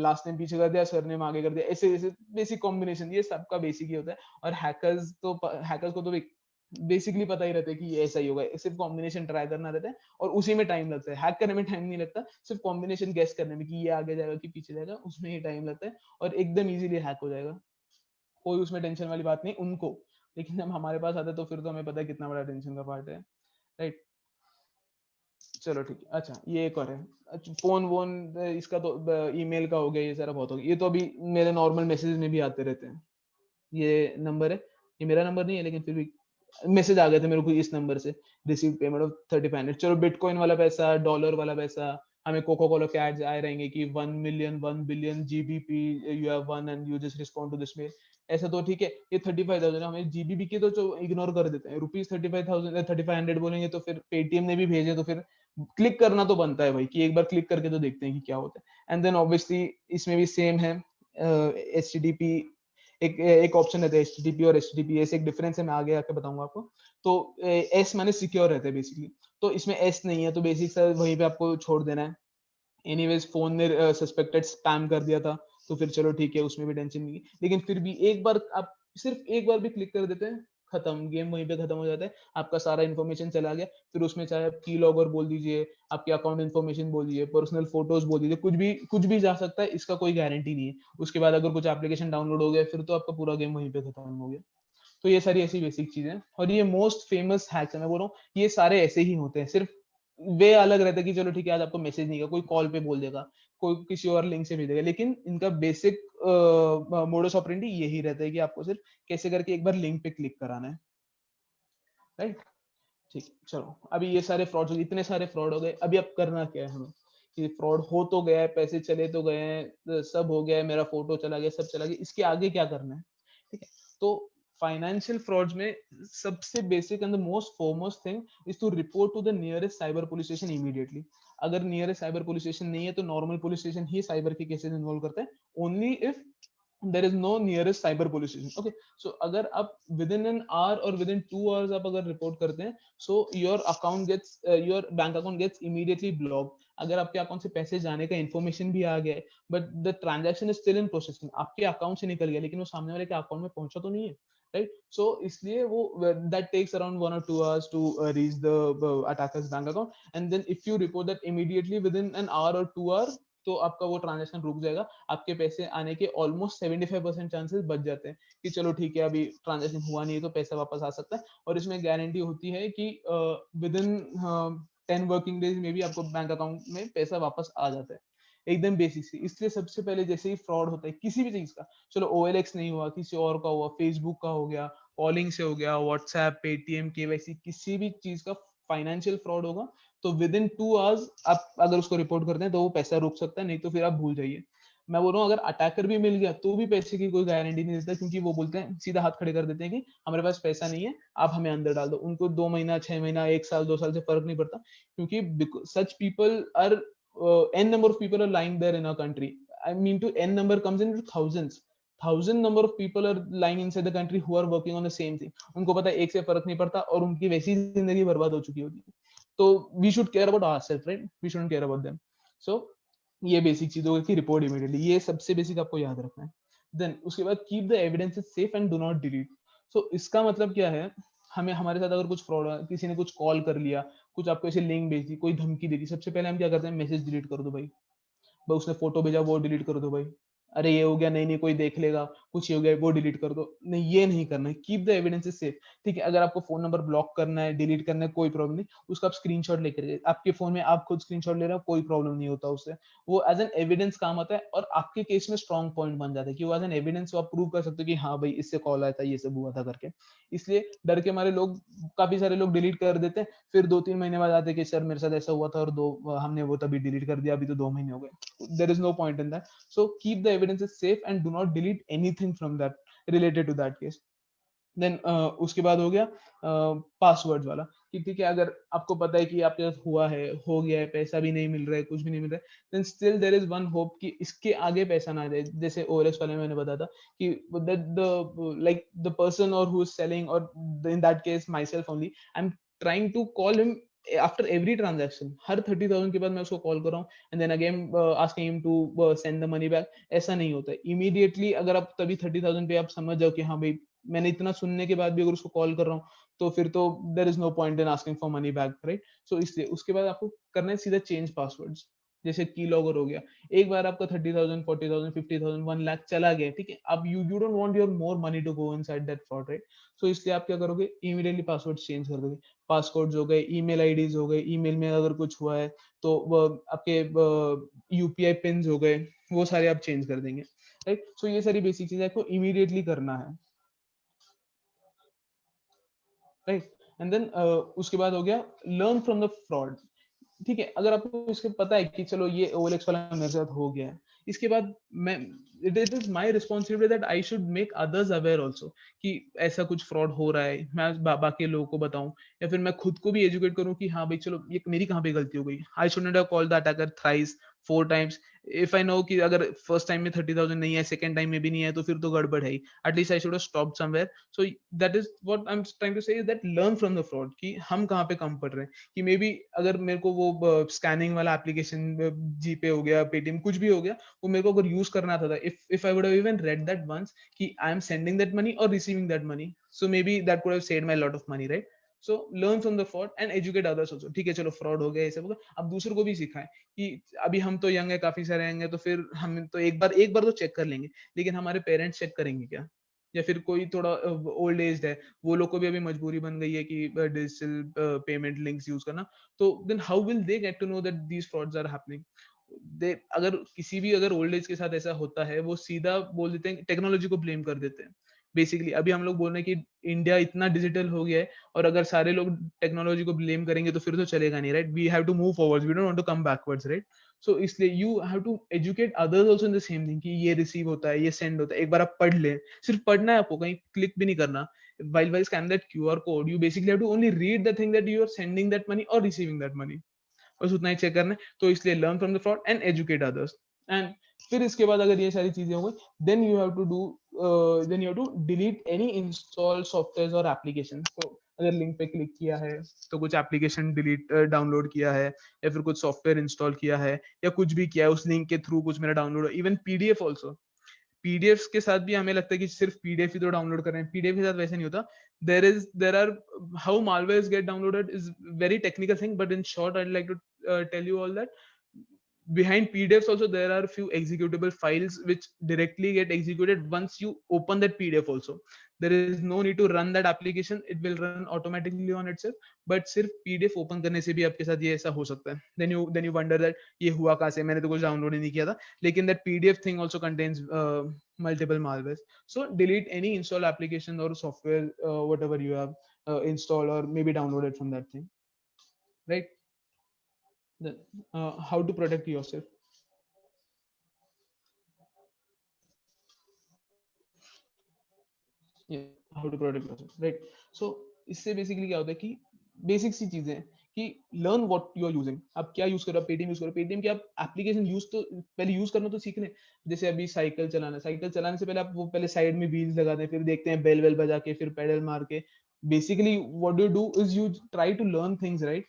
लास्ट नेम पीछे कर दिया, सरनेम आगे कर दिया, ऐसे ऐसे बेसिक कॉम्बिनेशन, ये सबका बेसिक ही होता है। और हैकर्स को तो बेसिकली पता ही रहता है कि ये ऐसा ही होगा, सिर्फ कॉम्बिनेशन ट्राई करना रहता है, और उसी में टाइम लगता है। हैक करने में टाइम नहीं लगता, सिर्फ कॉम्बिनेशन गेस करने में कि ये आगे जाएगा कि पीछे जाएगा, उसमें ही टाइम लगता है, और एकदम इजीली हैक हो जाएगा। कोई उसमें टेंशन वाली बात नहीं उनको, लेकिन जब हमारे पास आता है तो फिर तो हमें पता है कितना बड़ा टेंशन का पार्ट है, राइट। चलो ठीक है। अच्छा, ये एक और है। अच्छा, फोन वोन इसका तो ईमेल का हो गया, ये सारा बहुत हो गया। ये तो अभी मेरे नॉर्मल मैसेज में भी आते रहते हैं। ये नंबर है, ये मेरा नंबर नहीं है, लेकिन फिर भी मैसेज आ गए थे मेरे को इस नंबर से, रिसीव पेमेंट ऑफ 3500। चलो, बिटकॉइन वाला पैसा, डॉलर वाला पैसा, हमें कोका कोला के एड्स आए रहेंगे कि 1 GBP you have won and you just respond to this mail. ऐसा तो ठीक है, ये 35,000 हमें जीबीपी के तो इग्नोर कर देते हैं, रुपीज 35,000 3500 बोलेंगे तो फिर पेटीएम ने भी भेजे, तो फिर क्लिक करना तो बनता है भाई, कि एक बार क्लिक करके तो देखते हैं कि क्या होता है। एंड देन ऑब्वियसली इसमें भी सेम है, HTTP एक ऑप्शन रहता है, HTTP और HTTPS, एक डिफरेंस है, मैं आगे आके बताऊंगा आपको। तो S माने सिक्योर रहता है बेसिकली, तो इसमें S नहीं है, तो बेसिक सर वहीं पे आपको छोड़ देना है। एनीवेज फोन ने सस्पेक्टेड स्पैम कर दिया था, तो फिर चलो ठीक है, उसमें भी टेंशन नहीं है, लेकिन फिर भी एक बार आप सिर्फ एक बार भी क्लिक कर देते हैं, खत्म, गेम वहीं पे खत्म हो जाता है, आपका सारा इन्फॉर्मेशन चला गया। फिर उसमें चाहे आप की लॉगर बोल दीजिए, आपके अकाउंट इन्फॉर्मेशन बोल दीजिए, पर्सनल फोटोज बोल दीजिए, कुछ भी जा सकता है, इसका कोई गारंटी नहीं है। उसके बाद अगर कुछ एप्लीकेशन डाउनलोड हो गया, फिर तो आपका पूरा गेम वहीं पे खत्म हो गया। तो ये सारी ऐसी बेसिक चीजें हैं, और ये मोस्ट फेमस हैक्स है, मैं बोल रहा हूँ ये सारे ऐसे ही होते हैं, सिर्फ वे अलग रहता है कि चलो ठीक है, आज आपको मैसेज नहीं, कोई कॉल पे बोल देगा, कोई किसी और लिंक से भेजेगा, लेकिन इनका बेसिक मोडस ऑपरेंडी यही रहता है कि आपको सिर्फ कैसे करके एक बार लिंक पे क्लिक कराना है, राइट। ठीक है, चलो, अभी ये सारे फ्रॉड, इतने सारे फ्रॉड हो गए, अभी अब करना क्या है हमें, कि फ्रॉड हो तो गया है, पैसे चले तो गए हैं, सब हो गया है, मेरा फोटो चला गया, सब चला गया, इसके आगे क्या करना है, ठीक है। तो फाइनेंशियल फ्रॉड्स में सबसे basic and the most foremost thing is to report to the nearest cyber police station immediately. अगर नियरेस्ट साइबर पुलिस स्टेशन नहीं है तो नॉर्मल पुलिस स्टेशन ही साइबर के केसेस इन्वॉल्व करते हैं, only if there is no nearest cyber police station. Okay, so अगर आप within an hour or within 2 hours आप अगर रिपोर्ट करते हैं, so your account gets your bank account gets immediately blocked. अगर आपके अकाउंट से पैसे जाने का इन्फॉर्मेशन भी आ गया है but the transaction is still in processing, आपके अकाउंट से निकल गया लेकिन वो सामने वाले के अकाउंट में पहुंचा तो नहीं है, राइट। सो इसलिए वो that takes around 1 or 2 hours to reach the attackers bank account, and then if you report that immediately within an hour और 2 hour, तो आपका वो ट्रांजैक्शन रुक जाएगा, आपके पैसे आने के ऑलमोस्ट 75% चांसेस बच जाते हैं कि चलो ठीक है अभी ट्रांजैक्शन हुआ नहीं है तो पैसा वापस आ सकता है। और इसमें गारंटी होती है कि विद इन 10 वर्किंग डेज में भी आपको बैंक अकाउंट में पैसा वापस आ जाता है, एकदम बेसिक सी। इसलिए सबसे पहले जैसे ही फ्रॉड होता है किसी भी चीज का, चलो OLX नहीं हुआ, किसी और का हुआ, फेसबुक का हो गया, कॉलिंग से हो गया, व्हाट्सएप, पेटीएम, KYC, किसी भी चीज का फाइनेंशियल फ्रॉड होगा तो विद इन 2 hours आप अगर उसको रिपोर्ट करते हैं तो वो पैसा रुक सकता है, नहीं तो फिर आप भूल जाइए। मैं बोल रहा हूँ अगर अटैकर भी मिल गया तो भी पैसे की कोई गारंटी नहीं देता, क्योंकि वो बोलते हैं, सीधा हाथ खड़े कर देते हैं कि हमारे पास पैसा नहीं है, आप हमें अंदर डाल दो। उनको 2 महीना, 6 महीना, 1 साल, 2 साल से फर्क नहीं पड़ता, क्योंकि such people are n number of people are lying there in our country. I mean to n number comes into thousands. Thousand number of people are lying inside the country who are working on the same thing. उनको पता है एक से फर्क नहीं पड़ता और उनकी वैसी जिंदगी बर्बाद हो चुकी होती है। तो we should care about ourselves, right, we shouldn't care about them. So ये बेसिक चीज होगी कि रिपोर्ट इमीडिएटली, ये सबसे बेसिक आपको याद रखना है। देन उसके बाद keep the evidences safe and do not delete. So इसका मतलब क्या है, हमें हमारे साथ अगर कुछ फ्रॉड है, किसी ने कुछ कॉल कर लिया, कुछ आपको ऐसे लिंक भेज दी, कोई धमकी दे दी, सबसे पहले हम क्या करते हैं, मैसेज डिलीट कर दो भाई, उसने फोटो भेजा वो डिलीट कर दो भाई, अरे ये हो गया, नहीं नहीं कोई देख लेगा, कुछ ये हो गया वो डिलीट कर दो, नहीं ये नहीं करना है, कीप द एविडेंसेस सेफ। ठीक है, अगर आपको फोन नंबर ब्लॉक करना है, डिलीट करना है, कोई प्रॉब्लम नहीं, उसका आप स्क्रीनशॉट लेकर जाइए, आपके फोन में आप खुद स्क्रीनशॉट ले रहे हो, कोई प्रॉब्लम नहीं होता उससे, वो एज एन एविडेंस काम आता है और आपके केस में स्ट्रॉन्ग पॉइंट बन जाता है कि वो एज एन एविडेंस आप प्रूव कर सकते हो कि हाँ भाई इससे कॉल आया था, ये सब हुआ था करके। इसलिए डर के मारे लोग, काफी सारे लोग डिलीट कर देते हैं, फिर 2-3 महीने बाद आते हैं कि सर मेरे साथ ऐसा हुआ था और हमने वो तभी डिलीट कर दिया, अभी तो 2 महीने हो गए। There is no point in that. So keep the evidences safe and do not delete anything from that related to that case. Then उसके बाद हो गया पासवर्ड वाला, कि ठीक है अगर आपको पता है कि आपके साथ हुआ है, हो गया है, पैसा भी नहीं मिल रहा है, कुछ भी नहीं मिल रहा है, then still there is one hope कि इसके आगे पैसा ना जाए। जैसे OLX वाले में मैंने बताया था कि that the person or who is selling, or in that case myself only, I'm trying to call him after every transaction, हर 30,000 के बाद मैं उसको कॉल कर रहा हूँ, and then again asking him to send the money back. ऐसा नहीं होता है इमीडिएटली, अगर आप तभी 30,000 पे आप समझ जाओ कि हाँ भाई मैंने इतना सुनने के बाद भी अगर उसको कॉल कर रहा हूँ, तो फिर तो there is no point in asking for money back, right. So इसलिए उसके बाद आपको करना है सीधा चेंज पासवर्ड्स। जैसे की लॉगर हो गया, एक बार आपका 30,000, 40,000, 50,000, 1 लाख चला गया, ठीक है, अब you don't want your more money to go inside that fraud, right. So इसलिए आप क्या करोगे, इमीडिएटली पासवर्ड चेंज कर दोगे। पासवर्ड्स हो गए, ईमेल आईडीज हो गए, ईमेल में अगर कुछ हुआ है तो आपके यूपीआई पिन हो गए, वो सारे आप चेंज कर देंगे, राइट। सो ये सारी बेसिक चीजें आपको इमीडिएटली करना है, राइट। एंड देन उसके बाद हो गया लर्न फ्रॉम द फ्रॉड। ठीक है, अगर आपको इसके पता है कि चलो ये OLX वाला मेरे साथ हो गया है, इसके बाद मैं, it is my responsibility that I should make others aware also कि ऐसा कुछ फ्रॉड हो रहा है, मैं बाकी लोगों को बताऊं, या फिर मैं खुद को भी एजुकेट करूं कि हाँ भाई चलो ये मेरी कहाँ पे गलती हो गई। I should not have called the attacker thrice, 4 times. If I know कि अगर फर्स्ट टाइम में 30,000 नहीं है, सेकंड टाइम में भी नहीं है, तो फिर तो गड़बड़ है ही। At least I should have stopped somewhere. So that is what I am trying to say, is that learn from the fraud, कि हम कहाँ पे कम पड़ रहे हैं। कि मे बी अगर मेरे को वो स्कैनिंग वाला एप्लीकेशन, जीपे हो गया, पेटीएम, कुछ भी हो गया, वो मेरे को अगर यूज करना था, if I would have even read that once कि I am sending that money और receiving that money, so maybe that could have saved my lot of money, right. So learn from the fraud and educate others also. ठीक है चलो fraud हो गया, ये सब हो गया, अब दूसरों को भी सिखाएं कि अभी हम तो यंग है, काफी सारे यंग है, तो फिर हम तो एक बार तो चेक कर लेंगे, लेकिन हमारे पेरेंट्स चेक करेंगे क्या? या फिर कोई थोड़ा ओल्ड एज है, वो लोग को भी अभी मजबूरी बन गई है कि डिजिटल पेमेंट लिंक्स यूज करना, तो then how will they get to know that these frauds are happening? They अगर किसी भी अगर ओल्ड एज के साथ ऐसा होता है, वो सीधा बोल देते हैं, टेक्नोलॉजी को ब्लेम कर देते हैं। बेसिकली अभी हम लोग बोल रहे हैं कि इंडिया इतना डिजिटल हो गया है, और अगर सारे लोग टेक्नोलॉजी को ब्लेम करेंगे तो फिर तो चलेगा नहीं, right? We have to move forwards, we don't want to come backwards, right? So इसलिए you have to educate others also in the same thing कि ये रिसीव होता है, ये सेंड होता है, एक बार आप पढ़ लें, सिर्फ पढ़ना है आपको, कहीं क्लिक भी नहीं करना. While scan that QR code, you basically have to only read the thing that you are sending that money or receiving that money. बस उतना ही चेक करना है. तो इसलिए learn from the fraud and educate others. And फिर इसके बाद अगर ये सारी चीजें हो गई, then you have to delete any install software और एप्लीकेशन. तो अगर लिंक पे क्लिक किया है तो कुछ एप्लीकेशन डाउनलोड किया है, या फिर कुछ सॉफ्टवेयर इंस्टॉल किया है, या कुछ भी किया है उस लिंक के थ्रू कुछ मेरा download, even PDF also. PDF के साथ भी हमें लगता है कि सिर्फ पीडीएफ ही तो डाउनलोड कर रहे हैं. पीडीएफ के साथ वैसे नहीं होता. there are how malwares get downloaded is very technical thing, but in short I'd like to tell you all that behind PDFs also there are few executable files which directly get executed once you open that PDF also. There is no need to run that application, it will run automatically on itself. But सिर्फ PDF open करने से भी आपके साथ ये ऐसा हो सकता है. Then you wonder that ये हुआ कहाँ से, मैंने तो कुछ डाउनलोड ही नहीं किया था. लेकिन that PDF thing also contains multiple malwares. So delete any install application or software whatever you have installed or maybe downloaded from that thing, right? Then how to protect yourself. Yeah, how to protect yourself, right? So इससे basically क्या होता है कि basic सी चीजें हैं कि learn what you are using. आप क्या यूज कर रहे हो? पेटीएम यूज करो. पेटीएम की आप एप्लीकेशन यूज तो पहले यूज करना तो सीख लें. जैसे अभी साइकिल चलाना से पहले आप वो पहले साइड में व्हील्स लगाते हैं, फिर देखते हैं बेल बजा के, फिर पेडल मार के. Basically what you do is you try to learn things, right?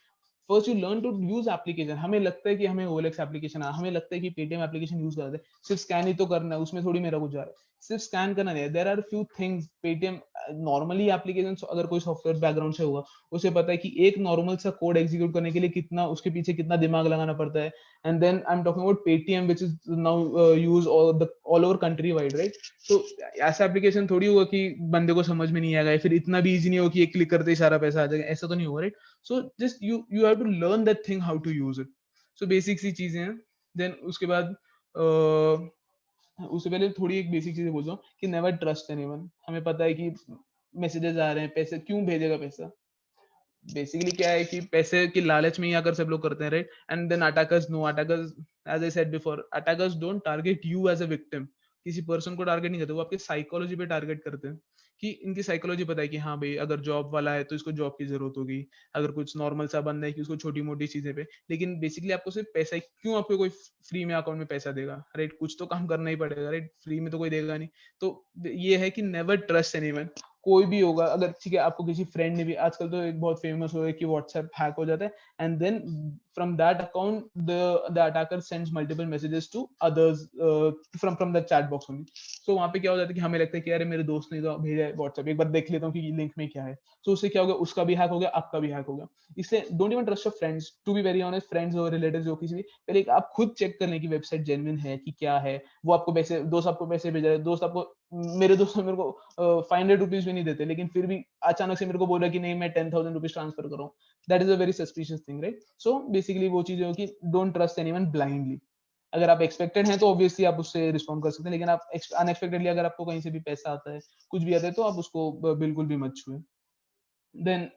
First you learn to use application. हमें लगता है कि हमें OLX एप्लीकेशन हमें लगता है कि पेटीएम एप्लीकेशन यूज करते हैं, सिर्फ स्कैन ही तो करना है, उसमें थोड़ी मेरा कुछ जा रहा है. सिर्फ स्कैन करना नहीं है. There are few things. Paytm normally application अगर कोई सॉफ्टवेयर बैकग्राउंड से होगा, उसे पता है कि एक नॉर्मल सा कोड एग्जीक्यूट करने के लिए कितना उसके पीछे कितना दिमाग लगाना पड़ता है. And then I am talking about Paytm which is now use all over country wide, right? तो ऐसा एप्लीकेशन थोड़ी होगा कि बंदे को समझ में नहीं आएगा, फिर इतना भी इजी नहीं होगा कि एक क्लिक करते ही सारा पैसा आ जाएगा. ऐसा तो नहीं होगा, right? So just you have to learn that thing how to use it. So basic सी चीजें हैं. देन उसके बाद उससे पहले थोड़ी एक बेसिक चीज बोलता हूँ कि नेवर ट्रस्ट एनीवन. हमें पता है कि मैसेजेस आ रहे हैं, पैसे क्यों भेजेगा पैसा. बेसिकली क्या है कि पैसे की लालच में ही आकर सब लोग करते हैं, right? And then attackers as I said before, attackers don't target you as a victim. किसी पर्सन को टारगेट नहीं करते, वो आपके साइकोलॉजी पे टारगेट करते हैं. कि इनकी साइकोलॉजी पता है कि हाँ भाई अगर जॉब वाला है तो इसको जॉब की जरूरत होगी, अगर कुछ नॉर्मल सा बंदा है कि उसको छोटी मोटी चीजें पे. लेकिन बेसिकली आपको सिर्फ पैसा ही, क्यों आपको कोई फ्री में अकाउंट में पैसा देगा, राइट? कुछ तो काम करना ही पड़ेगा, राइट? फ्री में तो कोई देगा नहीं. तो ये है कि नेवर ट्रस्ट एनीवन. कोई भी होगा, अगर ठीक है आपको किसी फ्रेंड ने भी, आजकल तो एक बहुत फेमस हो गया कि व्हाट्सएप हैक हो जाता है, and then from that account the attacker sends multiple messages to others from the chat box only. So वहां पे क्या हो जाता है कि हमें लगता है कि अरे मेरे दोस्त ने तो भेजा है व्हाट्सएप, एक बार देख लेता हूँ कि लिंक में क्या है. सो उससे क्या हो गया, उसका भी हैक हो गया, आपका भी हैक हो गया. इसलिए don't even trust your friends. To be very honest, friends और रिलेटिव्स हो किसी भी, पहले आप खुद चेक करने की वेबसाइट जेन्युइन है कि क्या है. वो आपको पैसे, दोस्त आपको पैसे भेज रहे हैं, दोस्त आपको, मेरे दोस्त मेरे को 500 रुपीज भी नहीं देते, लेकिन फिर भी अचानक से मेरे को बोल रहा है कि नहीं मैं 10,000 रुपीज ट्रांसफर कर रहा हूँ. That is a very suspicious thing, right? So basically वो चीज है कि डोंट ट्रस्ट एनीवन ब्लाइंडली. अगर आप एक्सपेक्टेड हैं तो ऑब्वियसली आप उससे रिस्पॉन्ड कर सकते हैं, लेकिन आप अनएक्सपेक्टेडली अगर आपको कहीं से भी पैसा आता है, कुछ भी आता है, तो आप उसको बिल्कुल भी मत छुए. देन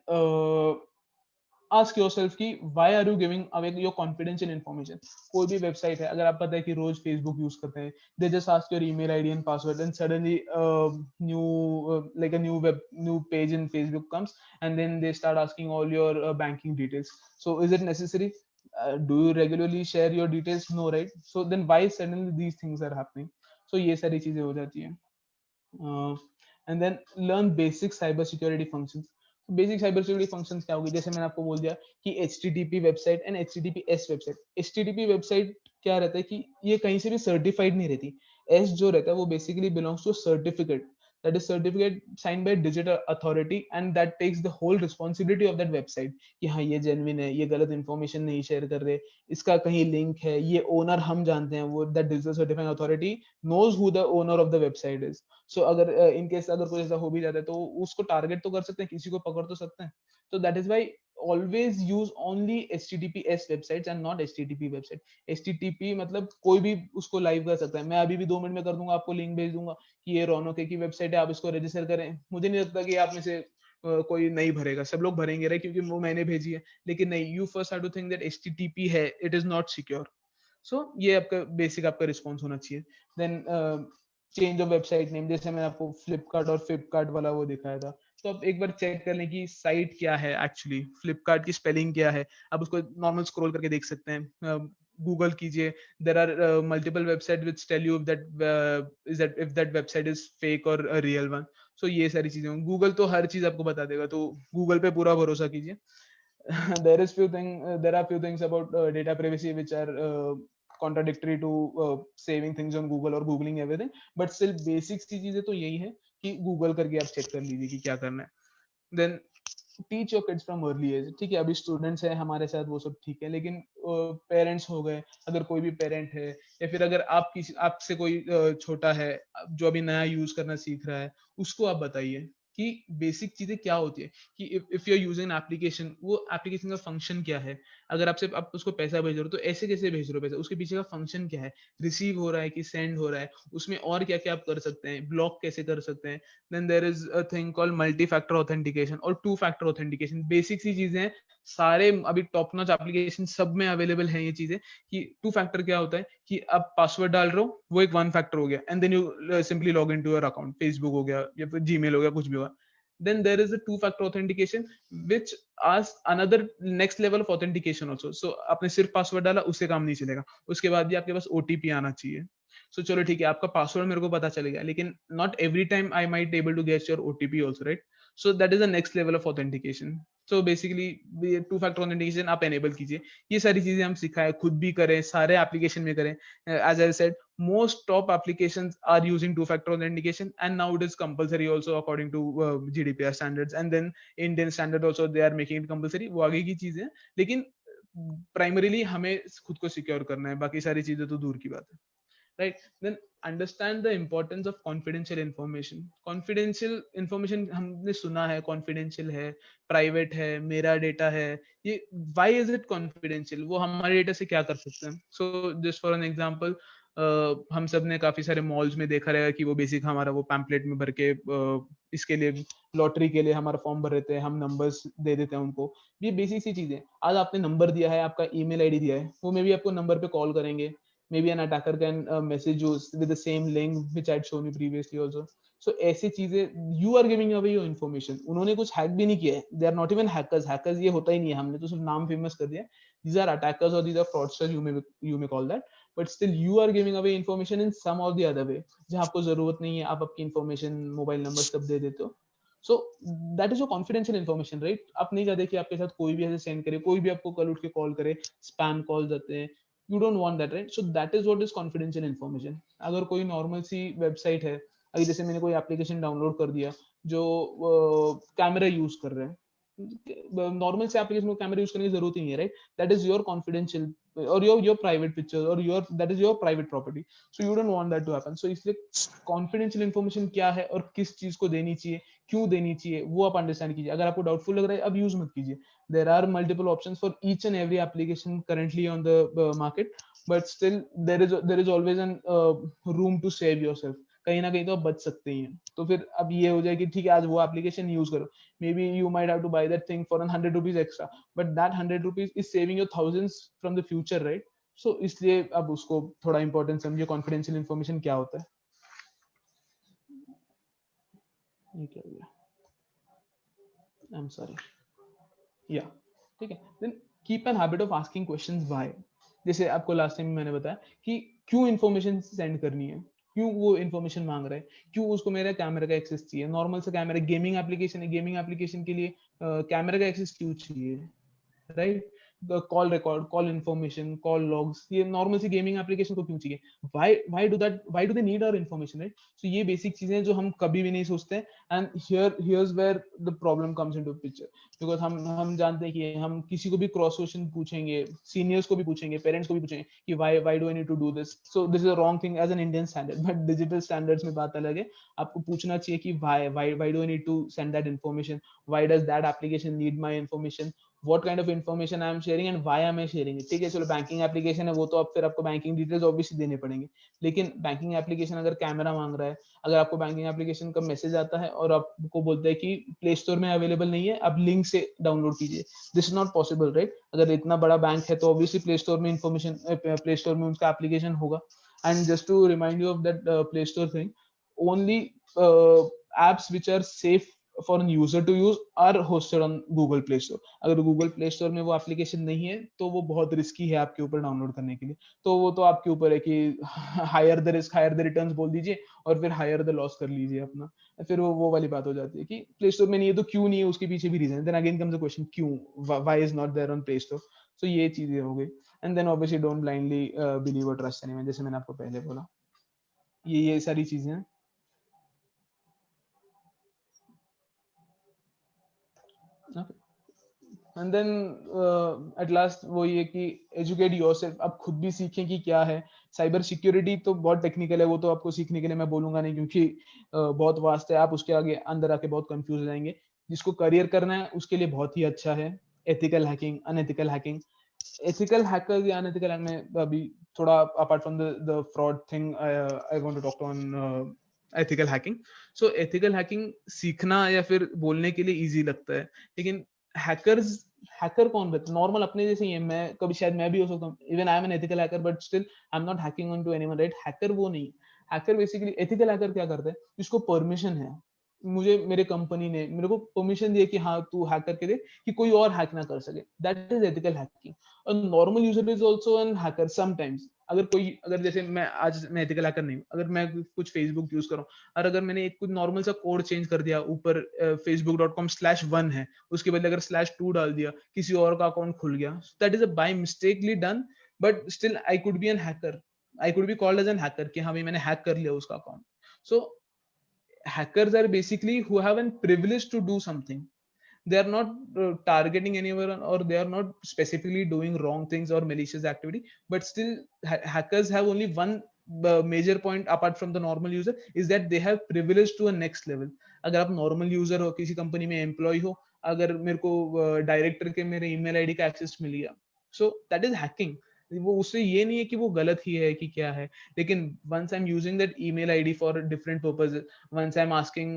ask yourself कि why are you giving away your confidential information. कोई भी वेबसाइट है, अगर आप पता है कि रोज फेसबुक यूज करते हैं, they just ask your email ID and password, and suddenly new page in Facebook comes, and then they start asking all your banking details. So is it necessary? Do you regularly share your details? No, right? So then why suddenly these things are happening? So ये सारी चीजें हो जाती हैं. And then learn basic cyber security functions. Basic cyber security functions क्या होगी, जैसे मैंने आपको बोल दिया कि HTTP website and HTTPS website. HTTP website क्या रहता है कि ये कहीं से भी सर्टिफाइड नहीं रहती. S जो रहता है वो basically belongs to certificate, that is certificate signed by digital authority, and that takes the whole responsibility of that website कि हाँ ये जेन्युइन है, ये गलत इंफॉर्मेशन नहीं शेयर कर रहे, इसका कहीं लिंक है, ये ओनर हम जानते हैं, वो that digital certifying authority knows who the owner of the website is. So अगर in case अगर कोई ऐसा हो भी जाता है तो उसको टारगेट तो कर सकते हैं, किसी को पकड़ तो सकते हैं. तो that is why always use only HTTPS websites and not HTTP website. HTTP मतलब कोई भी उसको लाइव कर सकता है, मैं अभी भी 2 मिनट में कर दूंगा, आपको लिंक भेज दूंगा कि ये रोनो की वेबसाइट है, आप इसको रजिस्टर करें। मुझे नहीं लगता कि आप में से कोई नहीं भरेगा, सब लोग भरेंगे रहे, क्योंकि वो मैंने भेजी है। लेकिन नहीं, you first have to think that HTTP है, it is not secure. So ये आपका बेसिक आपका रिस्पॉन्स होना चाहिए। Then change of website name, जैसे मैंने आपको फ्लिपकार्ट और फ्लिपकार्ट वाला वो दिखाया था, तो आप एक बार चेक कर लें कि साइट क्या है एक्चुअली, फ्लिपकार्ट की स्पेलिंग क्या है। आप उसको नॉर्मल स्क्रॉल करके देख सकते हैं, गूगल कीजिए, there are multiple website which tell you if that website is fake और रियल वन। सो ये सारी चीजें, गूगल तो हर चीज आपको बता देगा, तो गूगल पे पूरा भरोसा कीजिए। there are few things about data privacy which are contradictory to saving things on Google or googling everything, but still basic सी चीजें तो यही है कि गूगल करके आप चेक कर लीजिए कि क्या करना है। Then teach your kids from early age, ठीक है, अभी स्टूडेंट्स है हमारे साथ, वो सब ठीक है, लेकिन पेरेंट्स हो गए, अगर कोई भी पेरेंट है, या फिर अगर आपसे कोई छोटा है जो अभी नया यूज करना सीख रहा है, उसको आप बताइए कि बेसिक चीजें क्या होती है, कि if you are using application, वो एप्लीकेशन का फंक्शन क्या है। अगर आप उसको पैसा भेज रहे हो तो ऐसे कैसे भेज रहे हो पैसा, उसके पीछे का फंक्शन क्या है, रिसीव हो रहा है कि सेंड हो रहा है, उसमें और क्या क्या आप कर सकते हैं, ब्लॉक कैसे कर सकते हैं। Then there is a thing called multi factor authentication और टू फैक्टर ऑथेंटिकेशन, बेसिक सी चीजें हैं, सारे अभी टॉप नॉच एप्लीकेशन सब में अवेलेबल है ये चीजें। कि टू फैक्टर क्या होता है कि आप पासवर्ड डाल रहे हो, वो एक वन फैक्टर हो गया, and then you simply log in to your account, Facebook हो गया या फिर जीमेल हो गया, कुछ भी हुआ। then there is a two factor authentication which asks another next level of authentication also. So आपने सिर्फ पासवर्ड डाला, उससे काम नहीं चलेगा, उसके बाद भी आपके पास ओटीपी आना चाहिए। सो चलो ठीक है, आपका पासवर्ड मेरे को पता चलेगा, लेकिन not every time I might able to get your OTP also, right. So that is the next level of authentication. So basically two factor authentication आप एनेबल कीजिए। ये सारी चीजें हम सिखाएं, खुद भी करें, सारे एप्लीकेशन में करें। As I said, most top applications are using two factor authentication, and now it is compulsory also according to GDPR standards, and then Indian standard also they are making it compulsory। वो आगे की चीज है, लेकिन primarily हमें खुद को secure करना है, बाकी सारी चीजें तो दूर की बात है, right? Then understand the importance of confidential information। confidential information हमने सुना है, confidential है, private है, मेरा डेटा है, ये why is it confidential, वो हमारे डेटा से क्या कर सकते हैं। so just for an example, हम सब ने काफी सारे मॉल्स में देखा रहेगा कि वो बेसिक हमारा वो पैम्पलेट में भर के इसके लिए लॉटरी के लिए हमारा फॉर्म भर देते हैं, हम नंबर्स दे देते हैं उनको। ये बेसिक सी चीजें, आज आपने नंबर दिया है, आपका ईमेल आईडी दिया है, वो मे भी आपको नंबर पे कॉल करेंगे, maybe an attacker can message you with the same link which I had shown you previously also। so ऐसी चीजें, you are giving away your information। उन्होंने कुछ हैक भी नहीं किया है, they are not even hackers ये होता ही नहीं है, हमने तो सिर्फ नाम फेमस कर दिया। these are attackers or these are fraudsters, you may call that, but still you are giving away information in some or the other way, जहाँ आपको जरूरत नहीं है, आप आपकी information, मोबाइल नंबर सब दे देते हो। so that is your confidential information, right? आप नहीं चाहते कि आपके साथ कोई भी ऐसे सेंड करे, कोई भी आपको कल उठ के कॉल करे, स्पैम कॉल आते हैं, you don't want that, right? so that is what is confidential information। अगर कोई नॉर्मल सी वेबसाइट है, अगर जैसे मैंने कोई एप्लीकेशन डाउनलोड कर दिया जो कैमरा यूज कर रहे हैं, नॉर्मल से एप्लीकेशन को कैमरा यूज करने की जरूरत ही नहीं है, right? That is your confidential और योर प्राइवेट पिक्चर और your that is your private property. So you don't want that to happen. So इसलिए कॉन्फिडेंशियल इन्फॉर्मेशन क्या है और किस चीज को देनी चाहिए, क्यों देनी चाहिए, वो आप अंडरस्टैंड कीजिए। अगर आपको डाउटफुल लग रहा है, अब यूज मत कीजिए। there are multiple options for each and every application currently on the market, but still there is always an room to save yourself। कहीं ना कहीं तो आप बच सकते ही हैं। तो फिर अब ये हो जाए कि ठीक है, आज वो एप्लीकेशन यूज करो, may be you might have to buy that thing for 100 rupees extra, but that 100 rupees is saving your thousands from the future, right? So इसलिए अब उसको थोड़ा इंपॉर्टेंट समझिए, कॉन्फिडेंशियल इन्फॉर्मेशन क्या होता है। ये क्या हो गया? I am sorry. या ठीक है। Then keep an habit of asking questions why. जैसे आपको लास्ट टाइम मैंने बताया कि क्यों इन्फॉर्मेशन सेंड करनी है, क्यों वो इन्फॉर्मेशन मांग रहा है, क्यों उसको मेरा कैमरा का एक्सेस चाहिए। नॉर्मल से कैमरा, गेमिंग एप्लीकेशन है, गेमिंग एप्लीकेशन के लिए कैमरा का एक्सेस क्यों चाहिए, right? Call record, call information, call logs, ये नॉर्मल सी गेमिंग एप्लीकेशन को क्यों चाहिए? Why do they need our information, right? So ये बेसिक चीजें जो हम कभी भी नहीं सोचते, and here's where the problem comes into picture. Because हम जानते हैं कि हम किसी को भी क्रॉस क्वेश्चन पूछेंगे, सीनियर्स को भी पूछेंगे, पेरेंट्स को भी पूछेंगे कि why do I need to do this. So this is a wrong thing as an Indian standard, but digital standards में बात अलग है। आपको पूछना चाहिए कि why do I need to send that information, why does that application need my information, what kind of information I am sharing and why am I sharing it. ठीक है, चलो बैंकिंग एप्लीकेशन है, वो तो अब फिर आपको बैंकिंग डिटेल्स ऑब्वियसली देने पड़ेंगे, लेकिन बैंकिंग एप्लीकेशन अगर कैमरा मांग रहा है, अगर आपको बैंकिंग एप्लीकेशन का मैसेज आता है और आपको बोलता है कि प्ले स्टोर में अवेलेबल नहीं है, आप लिंक से डाउनलोड कीजिए, this is not possible, right? अगर इतना बड़ा बैंक है तो ऑब्वियसली प्ले स्टोर में इंफॉर्मेशन, प्ले स्टोर में उसका एप्लीकेशन होगा. And just to remind you of that Play Store thing, only apps which are safe for a user to use are hosted on Google Play Store. अगर Google Play Store में वो application नहीं है तो वो बहुत risky है आपके ऊपर डाउनलोड करने के लिए. तो वो तो आपके ऊपर है कि higher the risk higher the returns बोल दीजिए और फिर हायर द लॉस कर लीजिए अपना. फिर वो वाली बात हो जाती है कि प्ले स्टोर में नहीं है तो क्यों नहीं है, उसके पीछे भी रीजन है. Then again comes the question, क्यों, why is not there on play store. So ये चीजें हो गई. And then obviously don't blindly believe और ट्रस्ट एनीवन, जैसे मैंने आपको पहले बोला. ये सारी चीजें हैं. एंड देन एट लास्ट वो ये कि एजुकेट योरसेल्फ, आप खुद भी सीखें कि क्या है साइबर सिक्योरिटी. तो बहुत टेक्निकल है, वो तो आपको सीखने के लिए मैं बोलूंगा नहीं, क्योंकि बहुत वास्ट है. आप उसके आगे अंदर आके बहुत कंफ्यूज हो जाएंगे. जिसको करियर करना है उसके लिए बहुत ही अच्छा है ethical hacking, unethical hacking. Ethical hacker या अनएथिकल हैक में अभी थोड़ा apart from the fraud thing, I want to talk on ethical hacking. So ethical hacking सीखना या फिर बोलने के लिए इजी लगता है, लेकिन हैकर कौन रहता है? नॉर्मल अपने जैसे ही है. मैं कभी शायद मैं भी हो सकता हूँ, even I am an ethical hacker, but still I am not hacking on to anyone, right? Hacker वो नहीं. हैकर बेसिकली, एथिकल हैकर क्या करता है, जिसको परमिशन है. मुझे मेरे कंपनी ने मेरे को परमिशन दिया कि हाँ तू हैक करके दे कि कोई और हैक ना कर सके, दैट इज एथिकल हैकिंग. और normal user is also an hacker sometimes. अगर जैसे मैं एथिकल हैकर नहीं हूँ, अगर मैं कुछ फेसबुक यूज कर रहा हूँ और अगर मैंने एक कुछ नॉर्मल सा कोड चेंज कर दिया, ऊपर facebook.com/1 है, उसके बदले अगर /2 डाल दिया, किसी और का अकाउंट खुल गया, that is a by mistakely done, but still I could be an hacker, I could be called as an hacker कि हाँ भाई मैंने हैक कर लिया उसका account. So hackers are basically who have a privilege to do something. They are not targeting anyone, or they are not specifically doing wrong things or malicious activity, but still hackers have only one major point apart from the normal user, is that they have privilege to a next level. अगर आप normal user हो, किसी company में employee हो, अगर मेरे को director के मेरे ईमेल आईडी का एक्सेस मिल गया, so that is hacking. वो उससे ये नहीं है कि वो गलत ही है कि क्या है, लेकिन once I'm using that email ID for different purposes, once I'm asking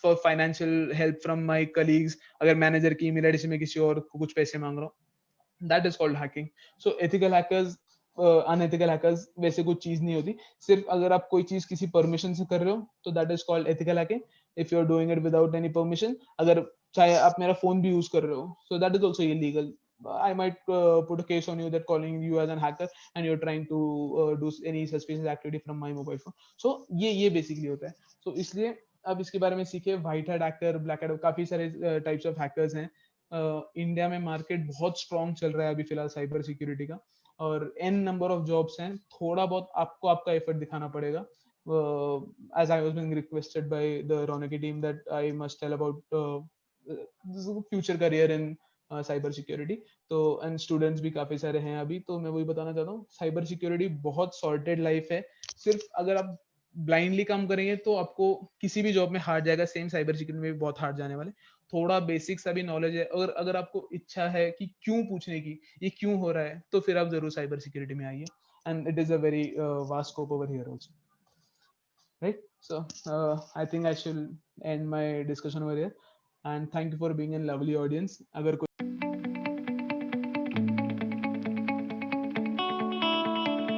for financial help from my colleagues, अगर मैनेजर की ईमेल आईडी से मैं किसी और को कुछ पैसे मांग रहा हूँ, that is called hacking. So ethical hackers, unethical hackers वैसे कुछ चीज नहीं होती. सिर्फ अगर आप कोई चीज किसी परमिशन से कर रहे हो तो that is called ethical hacking. If you are doing it without any permission, अगर चाहे आप मेरा फोन भी यूज कर रहे हो, so that is also illegal. I might put a case on you that calling you as an hacker and you're trying to do any suspicious activity from my mobile phone. So ये basically होता है. So इसलिए अब इसके बारे में सीखे. White hat hacker, black hat, काफी सारे टाइप्स ऑफ हैकर्स हैं. इंडिया में मार्केट बहुत स्ट्रॉन्ग चल रहा है अभी फिलहाल साइबर सिक्योरिटी का, और n नंबर ऑफ जॉब्स हैं. थोड़ा बहुत आपको आपका एफर्ट दिखाना पड़ेगा. As I was being requested by the Ronicki team that I must tell about future career in cyber security. तो एंड स्टूडेंट्स भी काफी सारे हैं अभी, तो मैं वही बताना चाहता हूँ, साइबर सिक्योरिटी बहुत सॉर्टेड लाइफ है. सिर्फ अगर आप ब्लाइंडली काम करेंगे तो आपको किसी भी जॉब में हार्ड जाएगा, सेम साइबर सिक्योरिटी में भी बहुत हार्ड जाने वाले. थोड़ा बेसिक सा भी नॉलेज है, और अगर आपको इच्छा है कि क्यों पूछने की, ये क्यों हो रहा है, तो फिर आप जरूर साइबर सिक्योरिटी में आइए. And it is a very vast scope over here also, right? So I think I should and my discussion over here, and thank you for being in lovely audience. अगर